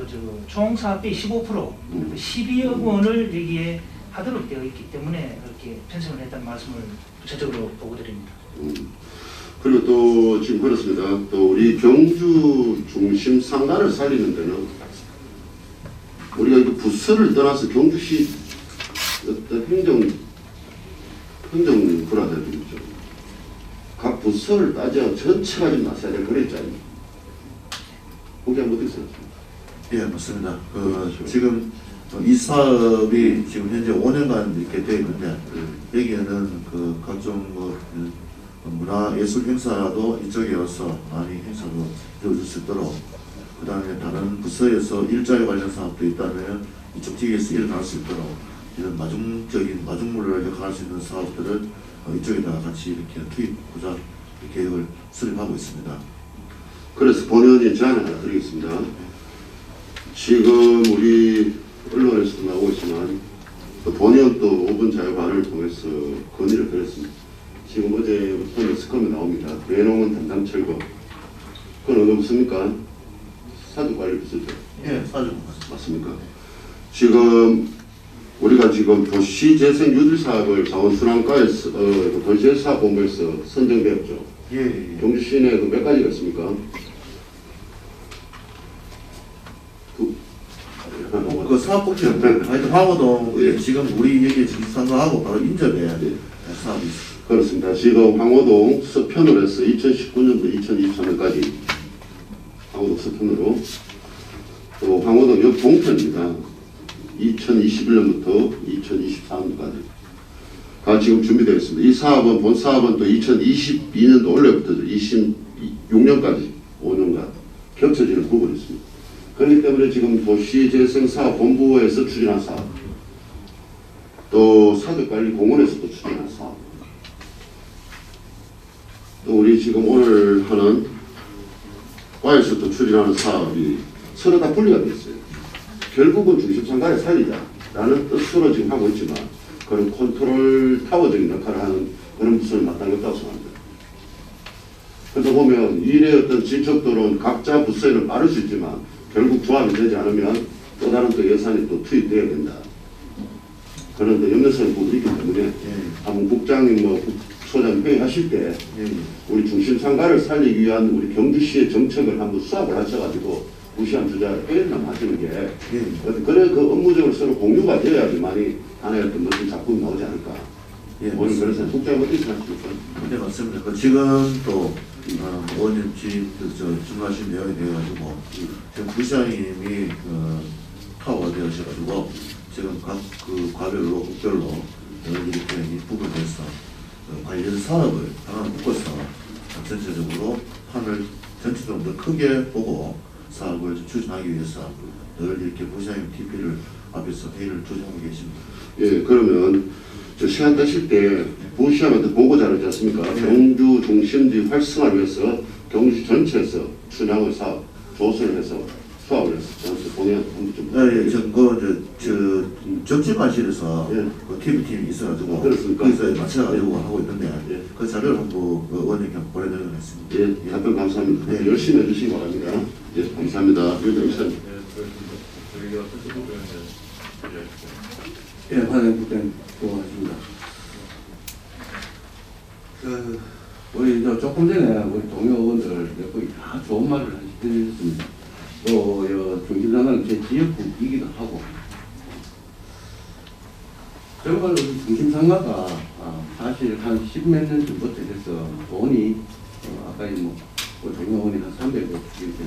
총 사업비 15% 12억 원을 여기에 하도록 되어 있기 때문에 그렇게 편성을 했다는 말씀을 구체적으로 보고 드립니다. 그리고 또 지금 그렇습니다. 또 우리 경주 중심 상가를 살리는 데는 우리가 이거 부서를 떠나서 경주시 어떤 행정 불화들이 있죠. 각 부서를 따져 전체가 좀 나서야 될 그랬지 않습니까? 거기 한번 어떻게 생각하십니까? 예, 맞습니다. 지금 이 사업이 지금 현재 5년간 이렇게 되어 있는데 여기에는 각종 문화예술 행사도 이쪽에 와서 많이 행사도 이루어질 수 있도록, 그 다음에 다른 부서에서 일자리 관련 사업도 있다면 이쪽 지역에서 일어날 수 있도록 이런 마중물을 역할할 수 있는 사업들을 이쪽에다가 같이 이렇게 투입하고자 계획을 수립하고 있습니다. 그래서 본의원이 제안을 하나 드리겠습니다. 지금 우리 언론에서도 나오고 있지만 또 본의원 또 5분 자유 발언을 통해서 건의를 드렸습니다. 지금 어제부터 스컴에 나옵니다. 대농은 담당 철거. 그건 어느 부서입니까? 사주관리 부서죠? 예, 사주 맞습니까? 지금 우리가 지금 도시재생 유질 사업을 자원순환과에서 도시재생사업본부에서 선정되었죠. 예. 경주 시내에 몇 가지가 있습니까? 사업복지요. 하여튼 황호동 지금 우리 여기 지상가하고 바로 인접에 사업이 있습니다. 그렇습니다. 지금 황호동 서편으로 해서 2019년도 2020년까지 황호동 서편으로 또 황호동 옆 동편입니다. 2021년부터 2023년까지가 지금 준비되어 있습니다. 이 사업은 본 사업은 또 2022년도 올해부터 26년까지 5년간 겹쳐지는 부분이 있습니다. 그렇기 때문에 지금 도시재생사업본부에서 추진한 사업, 또 사적관리공원에서도 추진한 사업, 또 우리 지금 오늘 하는 과에서도 추진하는 사업이 서로 다 분리가 되어 있어요. 결국은 중심상가에 살리자라는 뜻으로 지금 하고 있지만 그런 컨트롤 타워적인 역할을 하는 그런 부서를 맡는 것다고 생각합니다. 그래서 보면 일의 어떤 진척도는 각자 부서에는 빠를 수 있지만 결국 조합이 되지 않으면 또 다른 또 예산이 또 투입돼야 된다. 그런 또 염려스러운 부분이 있기 때문에 한번 국장님 소장 회의하실 때 우리 중심상가를 살리기 위한 우리 경주시의 정책을 한번 수합을 하셔가지고 무시한 투자를 회의를 하시는 게 그래 그 업무적으로 서로 공유가 되어야지만이 하나의 어떤 멋진 작품이 나오지 않을까. 오늘 그래서 국장님 어떻게 생각하십니까? 네, 맞습니다. 그 지금 또 의원님 질문하신 내용이 되어가지고 지금 부시장님이 타워가 되어셔가지고 지금 각 그 과별로 국별로 이렇게 이 부분에 대해서 관련 사업을 하나 묶어서 전체적으로 판을 전체적으로 더 크게 보고 사업을 추진하기 위해서 늘 이렇게 부시장님 TP를 앞에서 회의를 주장하고 계십니다. 예, 그러면 저 시간 되실 때 부시장한테 보고 자르지 않습니까? 경주 중심지 활성화를 위해서 경주시 전체에서 춘향을 사업 조사를 해서 수합을 해서 저한테 본인한테 한번 좀. 저 정치관실에서 그 TV팀이 있어가지고 그렇습니까? 거기서 맞춰가지고 하고 있는데 그 자료를 한번 의원님께 보내드리려고 했습니다. 예, 답변 감사합니다. 열심히 해주시기 바랍니다. 예, 감사합니다. 유정선. 예, 화장 국장 수고하십니다. 우리 조금 전에 우리 동료 의원들 몇 분이 다 좋은 말을 해주셨습니다. 또 중심상가는 제 지역구이기도 하고 정말 우리 중심상가가 사실 한 10몇 년 전부터 해서 돈이 아까 우리 동료 의원이 한 300억 이렇게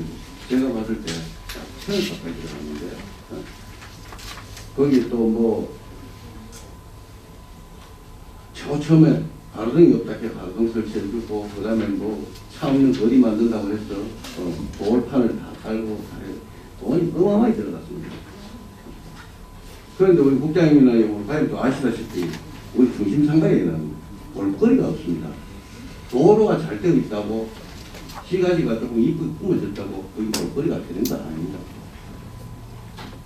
제가 봤을 때 1000억 가까이 들어갔는데 거기 또 처음에 가로등이 없다 해 가로등 설치해주고 그 다음에 차 없는 거리 만든다고 해서 돌판을 다 깔고 다 해서 돈이 어마어마하게 들어갔습니다. 그런데 우리 국장님이나 우리 과장님도 아시다시피 우리 중심상가에는 볼거리가 없습니다. 도로가 잘 되어 있다고 시가지가 조금 이쁘게 꾸며졌다고 거기 볼거리가 되는 건 아닙니다.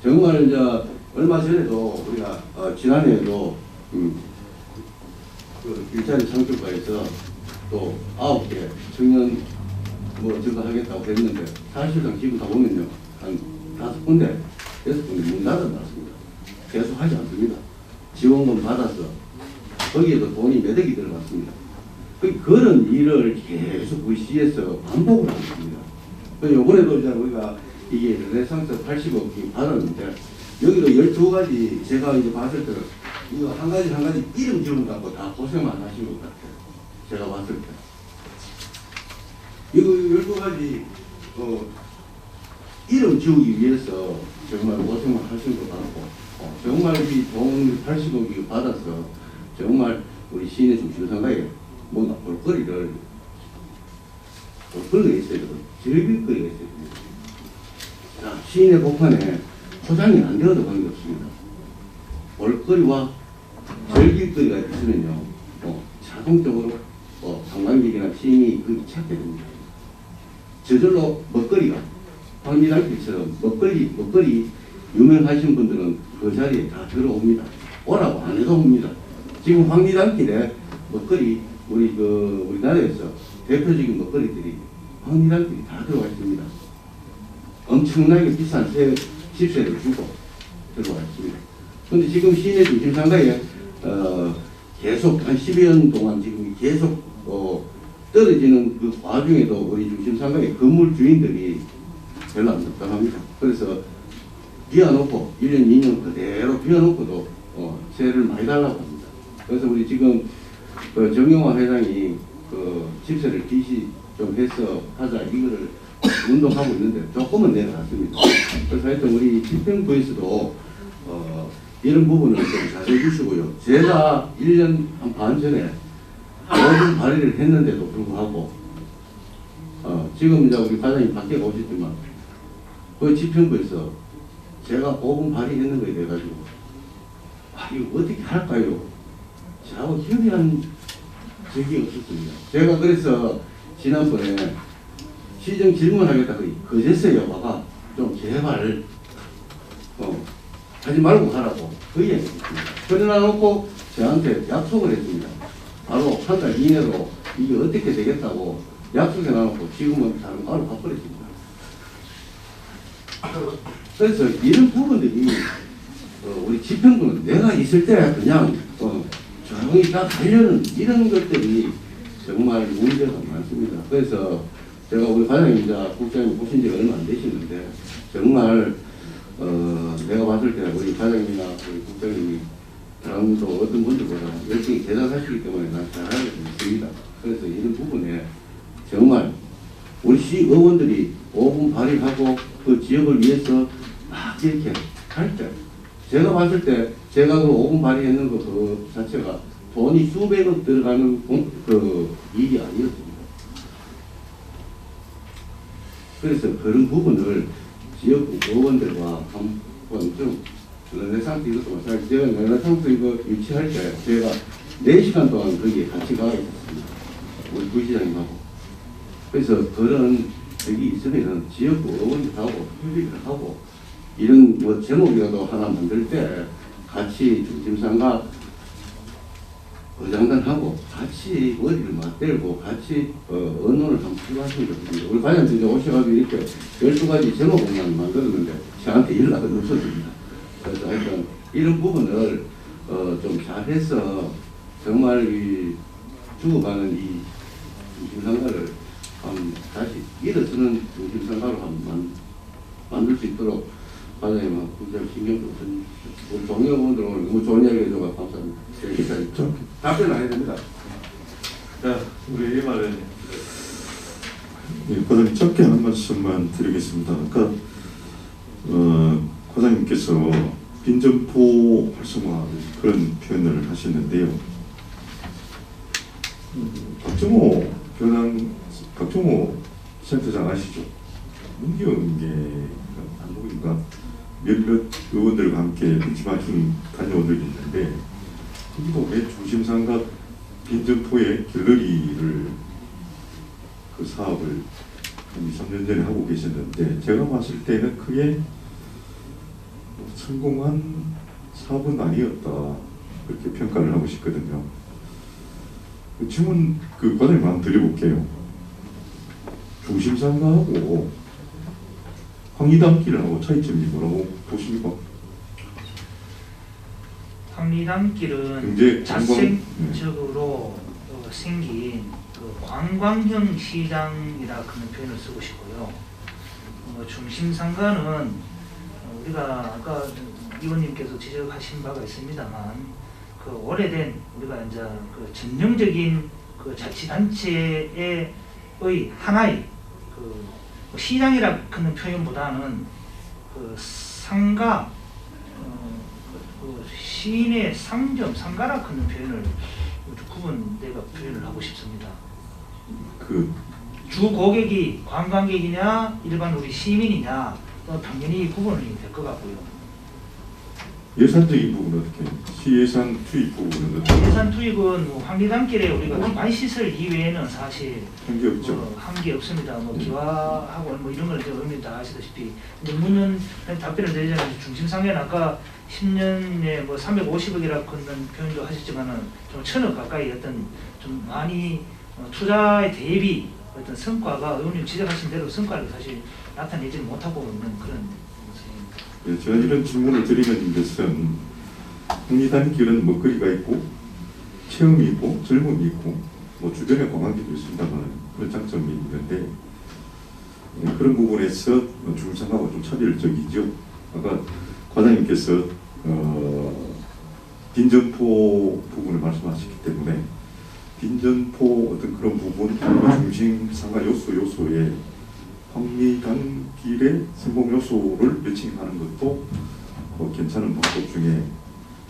정말 얼마 전에도 우리가 지난해에도 그 일자리 창출과에서 또 9개 청년 저거 하겠다고 했는데 사실상 지금 가보면요 한 5군데 6군데 문 닫아놨습니다. 계속 하지 않습니다. 지원금 받아서 거기에도 돈이 몇 억이 들어갔습니다. 그런 일을 계속 우리 시에서 반복을 하고 있습니다. 요번에도 이제 우리가 이게 르네상스 80억 받았는데 여기도 12가지 제가 이제 봤을 때는 이거 한 가지 이름 지운다고 다 고생만 하신 것 같아요. 제가 봤을 때. 이거 12가지 이름 지우기 위해서 정말 고생만 하신 것 같고 정말 이 돈 80억이 받아서 정말 우리 시내 중심상가에 뭔가 볼거리가 있어야 되고 즐길 거리가 있어야 됩니다. 자, 시내 복판에 포장이 안 되어도 관계없습니다. 볼거리와 즐길거리가 있으면요, 자동적으로 관광객이나 시민이 거기 찾게 됩니다. 저절로 먹거리가 황리단길처럼 먹거리 유명하신 분들은 그 자리에 다 들어옵니다. 오라고 안 해도 옵니다. 지금 황리단길에 먹거리 우리나라에서 대표적인 먹거리들이 황리단길이 다 들어와 있습니다. 엄청나게 비싼 집세를 주고 들어와 있습니다. 그런데 지금 시내 중심상가에 계속 한 10여 년 동안 지금 계속 떨어지는 그 와중에도 우리 중심상가의 건물 주인들이 별로 안 답답합니다. 그래서 비워놓고 1년, 2년 그대로 비워놓고도 세를 많이 달라고 합니다. 그래서 우리 지금 정영화 회장이 집세를 기시 좀 해서 하자 이거를 운동하고 있는데 조금은 내려갔습니다. 그래서 하여튼 우리 집행부에서도 이런 부분을 좀 자세히 주시고요. 제가 1년 한 반 전에 5분 발의를 했는데도 불구하고 지금 이제 우리 과장님 밖에 오셨지만 그 지평부에서 제가 5분 발의했는 거에 대해 가지고 이거 어떻게 할까요? 저하고 협의한 적이 없었습니다. 제가 그래서 지난번에 시정 질문하겠다고 거제스의 여가가 좀 제발 하지 말고 하라고 그 이야기했습니다. 그래놓고 저한테 약속을 했습니다. 바로 한 달 이내로 이게 어떻게 되겠다고 약속해 놔놓고 지금은 다른 바로 가버렸습니다. 그래서 이런 부분들이 우리 지평부는 내가 있을 때 그냥 조용히 딱 하려는 이런 것들이 정말 문제가 많습니다. 그래서 제가 우리 과장님이자 국장님 보신 지가 얼마 안 되시는데 정말 내가 봤을 때 우리 과장님이나 우리 국장님이 사람도 어떤 분들보다 열정이 대단하시기 때문에 난 잘 알고 있습니다. 그래서 이런 부분에 정말 우리 시의원들이 5분 발의하고 그 지역을 위해서 막 이렇게 할 때 제가 봤을 때 제가 그 5분 발의했는 거 그 자체가 돈이 수백억 들어가는 그 일이 아니었습니다. 그래서 그런 부분을 지역 의원들과 한번 좀 르네상스 이것도 마찬가지. 제가 르네상스 이거 유치할 때 제가 4시간 동안 거기에 같이 가 있었습니다. 우리 부시장님하고. 그래서 그런 적이 있으면 지역 의원들하고 협의를 하고 이런 뭐 제목이라도 하나 만들 때 같이 중심상가 의장단하고 같이 머리를 맞대고 같이 언론을 한번 필요하신 것 같습니다. 우리 과장님들 오셔가지고 이렇게 12가지 제목만 만들었는데 저한테 연락은 없었습니다. 그래서 하여튼 이런 부분을 좀 잘해서 정말 이 죽어가는 이 중심상가를 다시 일어서는 중심상가로 한번 만들 수 있도록 과장님은 굉장히 신경 좀 써주십시오. 우리 동료 의원들 오늘 너무 좋은 이야기 해줘서 감사합니다. 답변 안 해야 됩니다. 자, 우리 이말은 과장님 짧게 한 말씀만 드리겠습니다. 아까 과장님께서 빈점포 활성화 그런 표현을 하셨는데요. 박정호 센터장 아시죠? 문경계 한국인가 몇몇 의원들과 함께 벤치마킹 다녀온 적이 있는데 거기도 왜 중심상가 빈점포의 갤러리를 그 사업을 한 2, 3년 전에 하고 계셨는데 제가 봤을 때는 그게 성공한 사업은 아니었다 그렇게 평가를 하고 싶거든요. 질문 과장님 한번 드려볼게요. 중심상가하고 황리단길하고 차이점이 뭐라고 보십니까? 황리단길은 자생적으로 생긴 그 관광형 시장이라 그런 표현을 쓰고 싶고요. 중심상가는 우리가 아까 의원님께서 지적하신 바가 있습니다만 그 오래된 우리가 이제 그 전형적인 그 자치단체의 하나의 그 시장이라 그런 표현보다는 그 상가 그 시인의 상점 상가라 그런 표현을 구분내가 표현을 하고 싶습니다. 그 주 고객이 관광객이냐 일반 우리 시민이냐 당연히 구분이 될 것 같고요. 예산적인 부분은 어떻게? 시예산 투입 부분은 어떻게? 예산 투입은 뭐 황리단길에 우리가 기반시설 이외에는 사실 한 게 없죠. 한 게 없습니다. 뭐 기와하고 뭐 이런 걸 의원님 다 아시다시피 묻는 답변을 드리자면 중심상에는 아까 10년에 뭐 350억이라 그런 표현도 하셨지만은 좀 1000억 가까이 어떤 좀 많이 투자에 대비 어떤 성과가 의원님 지적하신 대로 성과를 사실 나타내지 못하고 있는 그런 모습입니다. 예, 제가 이런 질문을 드리는 것은 황리단길은 먹거리가 있고 체험이 있고 젊음이 있고 뭐 주변에 관광지도 있습니다만 그런 장점이 있는데 그런 부분에서 중심상가가 좀 차별적이죠. 아까 과장님께서 빈점포 부분을 말씀하셨기 때문에 빈점포 어떤 그런 부분 중심상가 요소에 황리단길의 성공 요소를 매칭하는 것도 괜찮은 방법 중에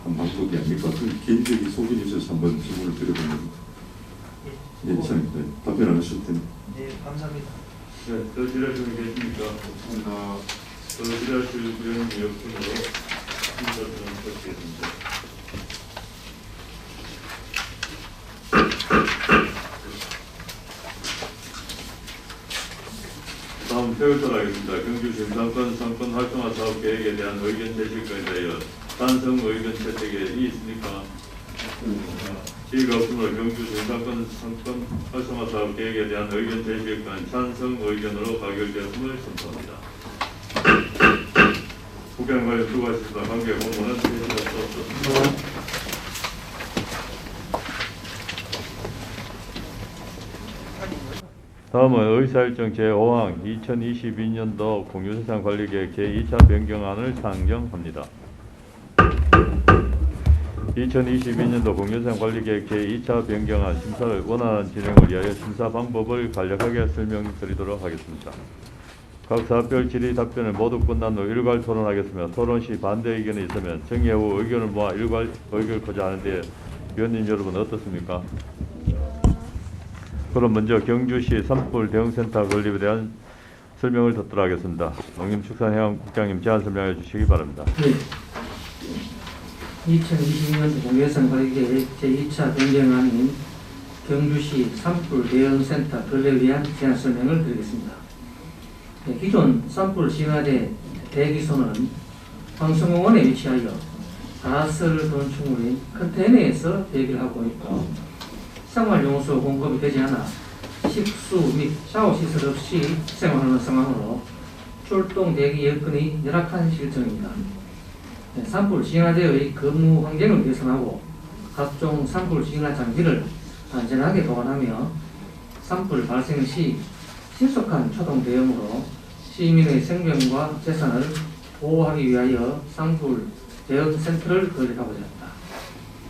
한 방법이 아닐까. 그 개인적인 소견이 있어서 한번 질문을 드려보는 겁니다. 네, 이상입니다. 답변 안 하실 텐데. 네, 감사합니다. 네, 더 질의하실 분 계십니까? 없습니다. 더 질의하실 분이 없으므로 질의를 드리겠습니다. 다음 표결토로 하겠습니다. 경주시 상권 상권 활성화 사업 계획에 대한 의견 제시권에 대하여 찬성 의견 채택에 있습니까? 지위가 없으므로 경주시 상권 활성화 사업 계획에 대한 의견 제시권 찬성 의견으로 가결되었음을 선포합니다. 국회의원 관련 수고하셨습니다. 관계 공무원은 회의가 없었습니다. 다음은 의사일정 제5항 2022년도 공유재산관리계획 제2차 변경안을 상정합니다. 2022년도 공유재산관리계획 제2차 변경안 심사를 원활한 진행을 위하여 심사 방법을 간략하게 설명드리도록 하겠습니다. 각 사업별 질의 답변을 모두 끝난 후 일괄 토론하겠으며 토론 시 반대 의견이 있으면 정의 후 의견을 모아 일괄 의결코자 하는데 위원님 여러분 어떻습니까? 그럼 먼저 경주시 산불 대응센터 건립에 대한 설명을 듣도록 하겠습니다. 농림축산해양국장님 제안 설명해 주시기 바랍니다. 네. 2022년도 공유재산관리계획 제2차 변경안인 경주시 산불 대응센터 건립에 대한 제안 설명을 드리겠습니다. 네, 기존 산불 진화대 대기소는 황성공원에 위치하여 가설 건축물인 컨테이너에서 대기를 하고 있고 생활용수 공급이 되지 않아 식수 및 샤워 시설 없이 생활하는 상황으로 출동 대기 여건이 열악한 실정입니다. 네, 산불 진화대의 근무 환경을 개선하고 각종 산불 진화 장비를 안전하게 보관하며 산불 발생 시 신속한 초동 대응으로 시민의 생명과 재산을 보호하기 위하여 산불 대응 센터를 건립하고자 합니다.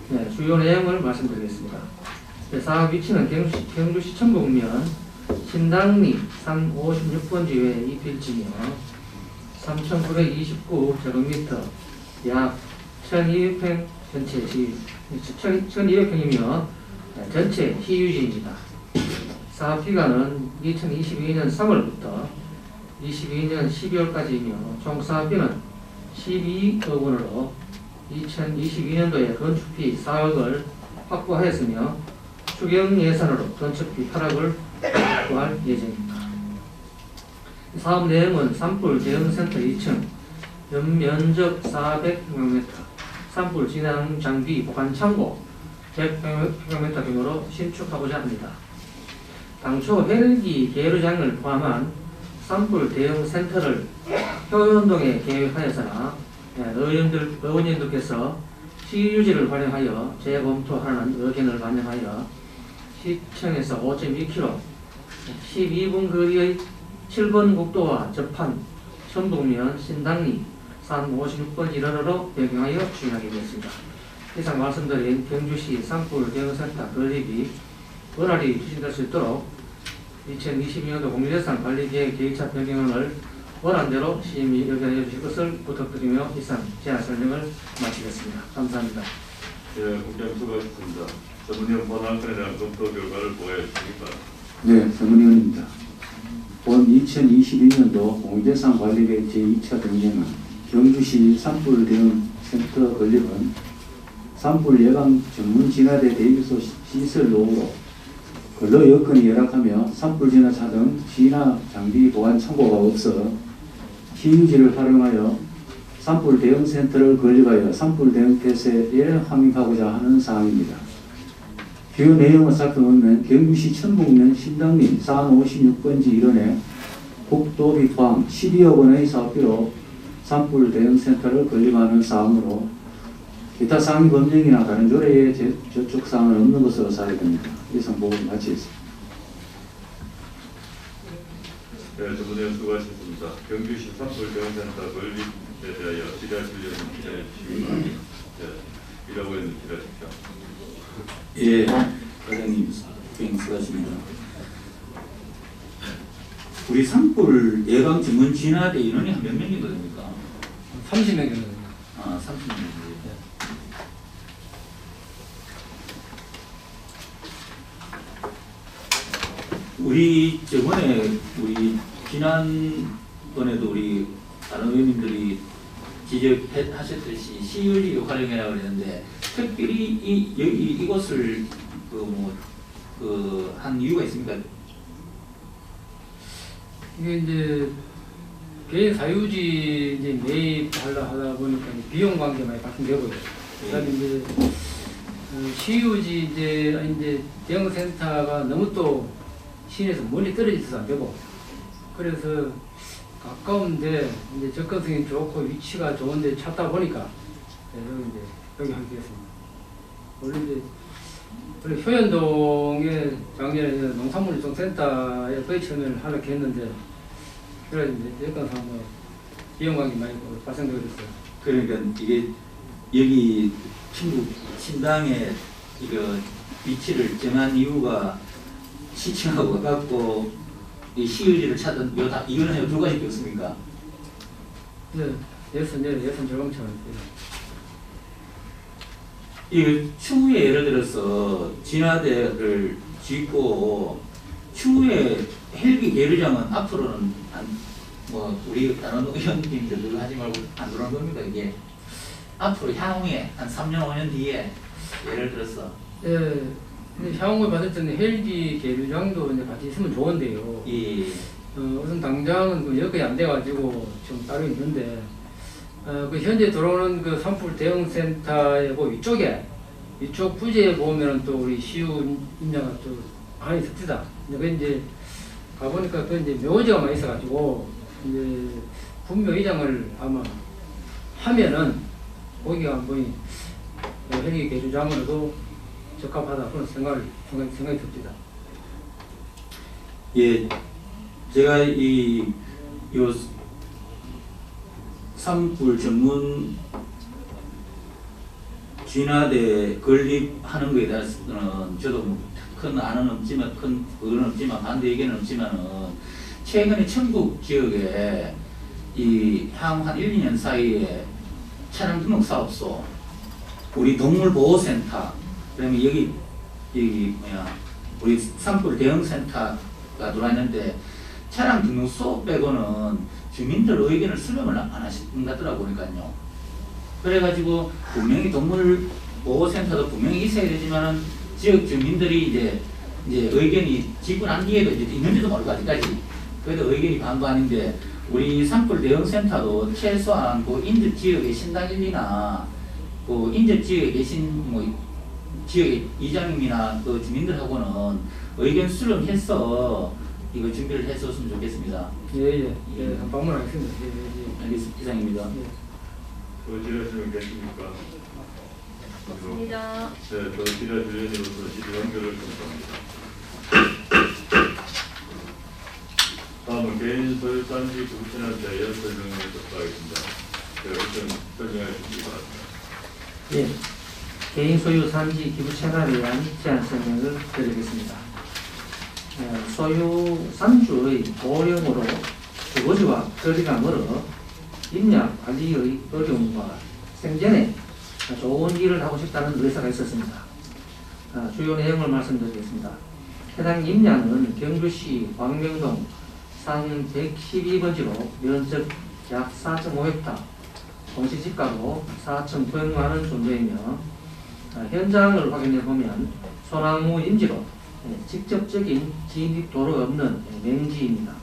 네, 주요 내용을 말씀드리겠습니다. 사업 위치는 경주시 천북면 신당리 산 56번지 외 이 필지며 3,929제곱미터 약 1,200평 전체 1,200평이며 전체 시유지입니다. 사업 기간은 2022년 3월부터 22년 12월까지이며 총 사업비는 12억 원으로 2022년도에 건축비 4억을 확보하였으며 추경 예산으로 건축비 8억을 확보할 예정입니다. 사업 내용은 산불 대응센터 2층, 연면적 400평m, 산불 진앙 장비 보관 창고 100평m 규모로 신축하고자 합니다. 당초 헬기 계류장을 포함한 산불 대응센터를 효연동에 계획하였으나 의원님들께서 시유지를 활용하여 재검토하는 의견을 반영하여 시청에서 5.2km, 12분 거리의 7번 국도와 접한 천북면 신당리 산 56번 일원으로 변경하여 추진하게 되었습니다. 이상 말씀드린 경주시 산불 대응센터 건립이 원활히 추진될 수 있도록 2022년도 공유재산 관리계획 제2차 변경안을 원안대로 심의 의견해 주실 것을 부탁드리며 이상 제안 설명을 마치겠습니다. 감사합니다. 예, 국장 수고하셨습니다. 전문위원 본안건에 대한 검토 결과를 보고해 주시기 바랍니다. 네, 전문위원입니다. 본 2022년도 공유재산 관리계획 제2차 변경안 경주시 산불 대응센터 건립은 산불 예방 전문 진화대 대기소 시설 노후로 근로 여건이 열악하며 산불 진화차 등 진화 장비 보관 창고가 없어 시유지를 활용하여 산불 대응센터를 건립하여 산불 대응 태세에 함입하고자 하는 사항입니다. 주요 내용을 살펴보면 경주시 천북면 신당리 산 56번지 일원에 국도비 포함 12억 원의 사업비로 산불 대응센터를 건립하는 사항으로 기타 상위 법령이나 다른 조례에 저촉 사항은 없는 것으로 사례됩니다. 이상 보고 마치겠습니다. 네, 전문위원 수고하셨습니다. 경주시 산불 대응센터 건립에 대하여 질의하실 의견을 기다려 주시기 바랍니다. 네, 이라고 했는 질의하십시오. 예, 과장님 수고하십니다. 우리 산불 예방 전문 진화대 인원이 한 몇 명 정도 됩니까? 30명 정도. 아, 30명 정도. 우리 저번에 우리 지난번에도 우리 다른 의원님들이 지적하셨듯이 CUG 활용이라고 그랬는데 특별히 여기 이곳을 한 이유가 있습니까? 이게 이제 개인 사유지 이제 매입하다 보니까 비용 관계 많이 발생되고요. 그다음에 이제 시유지 이제 대형 센터가 너무 또 시내에서 멀리 떨어져 있어서 안 되고, 그래서 가까운데 이제 접근성이 좋고 위치가 좋은데 찾다 보니까 여기 하게 됐습니다. 원래 이제 효연동에 작년에 농산물유통센터에 거의 처음에 하려고 했는데, 그래서 이제 여건상 비용 관계 많이 발생되고 있어요. 그러니까 이게 여기 충북 신당에 이거 위치를 정한 이유가 시청하고 가깝고 이 시유지를 찾은 이유는 두 가지밖에 없습니까? 네, 예산 절감차가 이 추후에 예를 들어서 진화대를 짓고 추후에 헬기 계류장은 앞으로는 우리 다른 의원님들 그거 하지 말고 안 그러는 겁니까? 이게 앞으로 향후에 한 3년 5년 뒤에 예를 들어서 근데 향후에 봤을 때는 헬기 계류장도 이제 같이 있으면 좋은데요. 이 우선 당장은 그 여건이 안 돼가지고 지금 따로 있는데, 그 현재 들어오는 그 산불 대응센터의 그 이쪽 부지에 보면은 또 우리 시유 임야가 또 많이 있습니다. 근데 이제 가보니까 그 이제 묘지가 많이 있어가지고 이제 분묘이장을 아마 하면은 거기가 한번 헬기 계류장으로도 적합하다 그런 생각이 듭니다. 예, 제가 요 산불 전문 진화대 건립하는 것에 대해서는 저도 큰 안은 없지만 그건 없지만 반대 의견은 없지만은 최근에 천북 지역에 이 향후 한 1, 2년 사이에 차량 등록 사업소, 우리 동물보호센터, 그다음에 여기 우리 산불 대응센터가 들어왔는데 차량 등록소 빼고는 주민들 의견을 수렴을 안 하시는 것 같더라고 보니까요. 그래가지고 분명히 동물보호센터도 분명히 있어야 되지만은 지역 주민들이 이제 의견이 지고 난 뒤에도 이제 있는지도 모르고 아직까지 그래도 의견이 반도 아닌데 우리 산불 대응센터도 최소한 그 인접 지역의 신당 1, 2나 그 인접 지역에 계신 지역의 이장님이나 그 주민들하고는 의견 수렴해서 이거 준비를 했었으면 좋겠습니다. 예, 한 방문하겠습니다. 알겠습니다. 이상입니다. 더 질의하시는 분 계십니까? 맞습니다. 네, 더 질의하실 의원으로서 질의 연결을 요청합니다. 다음은 개인 소유 단지 구분에 대한 설명을 듣도록 하겠습니다. 설명해 주시기 바랍니다. 예, 개인 소유 산지 기부 채널에 대한 제안 설명을 드리겠습니다. 소유 산주의 고령으로 주거지와 거리가 멀어 임야 관리의 어려움과 생전에 좋은 일을 하고 싶다는 의사가 있었습니다. 주요 내용을 말씀드리겠습니다. 해당 임야는 경주시 광명동 산 112번지로 면적 약 4.5헥타, 공시지가로 4,900만 원 존재이며 현장을 확인해 보면 소나무 임지로 직접적인 진입도로가 없는 맹지입니다.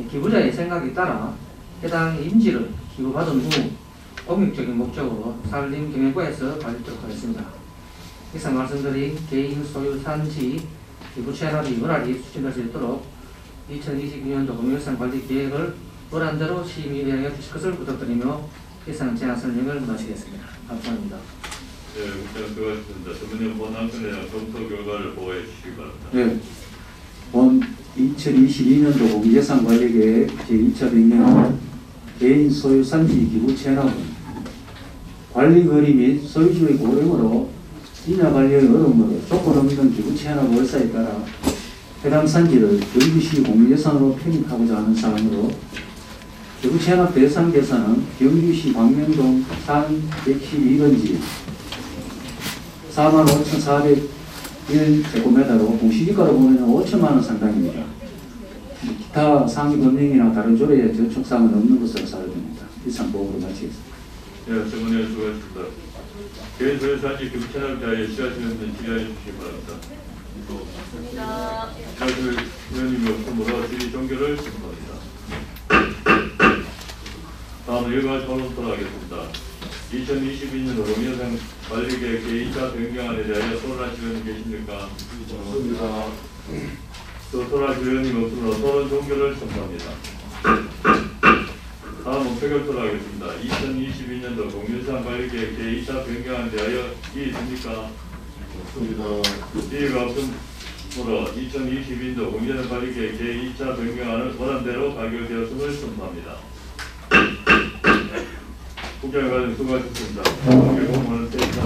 기부자의 생각에 따라 해당 임지를 기부받은 후 공익적인 목적으로 산림경영과에서 관리토록 하겠습니다. 이상 말씀드린 개인 소유 산지 기부 채널이 원활히 추진될 수 있도록 2022년도 공유예산 관리 계획을 원안대로 심의해 주실 것을 부탁드리며 이상 제안 설명을 마치겠습니다. 감사합니다. 네, 국장 수고하셨습니다. 전문위원 본안건에 대한 검토 결과를 보고해 주시기 바랍니다. 네. 본 2022년도 공유예산 관리계획 제2차 개인 소유 산지 기부 채널은 관리 거리 및 소유주의 고령으로 임야 관리의 어려움으로 조건 없는 기부 채널 월사에 따라 해당 산지를 경주시 공유예산으로 편입하고자 하는 사항으로 기부 채널 대상 계산은 경주시 광명동 산 112번지 45,400 1제곱미터로 공시지가로 보면 5천만 원 상당입니다. 기타 상위 법령이나 다른 조례에 저촉사항은 없는 것으로 사료됩니다. 이상 보고로 마치겠습니다. 예, 질문에 수고하셨습니다. 개인 소유 산지 금천을 대하여 시하시는 분 질의하여 주시기 바랍니다. 시하실 의원님이 없으므로 질의 종결을 신청합니다. 다음은 일괄 토론토로 하겠습니다. 2022년 노무현상 관리계획 제2차 변경안에 대하여 토론하실 의원님 계십니까? 없습니다. 또 토론하실 의원님 없으므로 토론 종결을 선포합니다. 다음은 표결토로 하겠습니다. 2022년도 공유상 관리계획 제2차 변경안에 대하여 이의 있습니까? 없습니다. 이의가 없으므로 2022년도 공유상 관리계획 제2차 변경안은 원안대로 가결되었음을 선포합니다. 국회의원 수고하셨습니다. 공무원은 대입사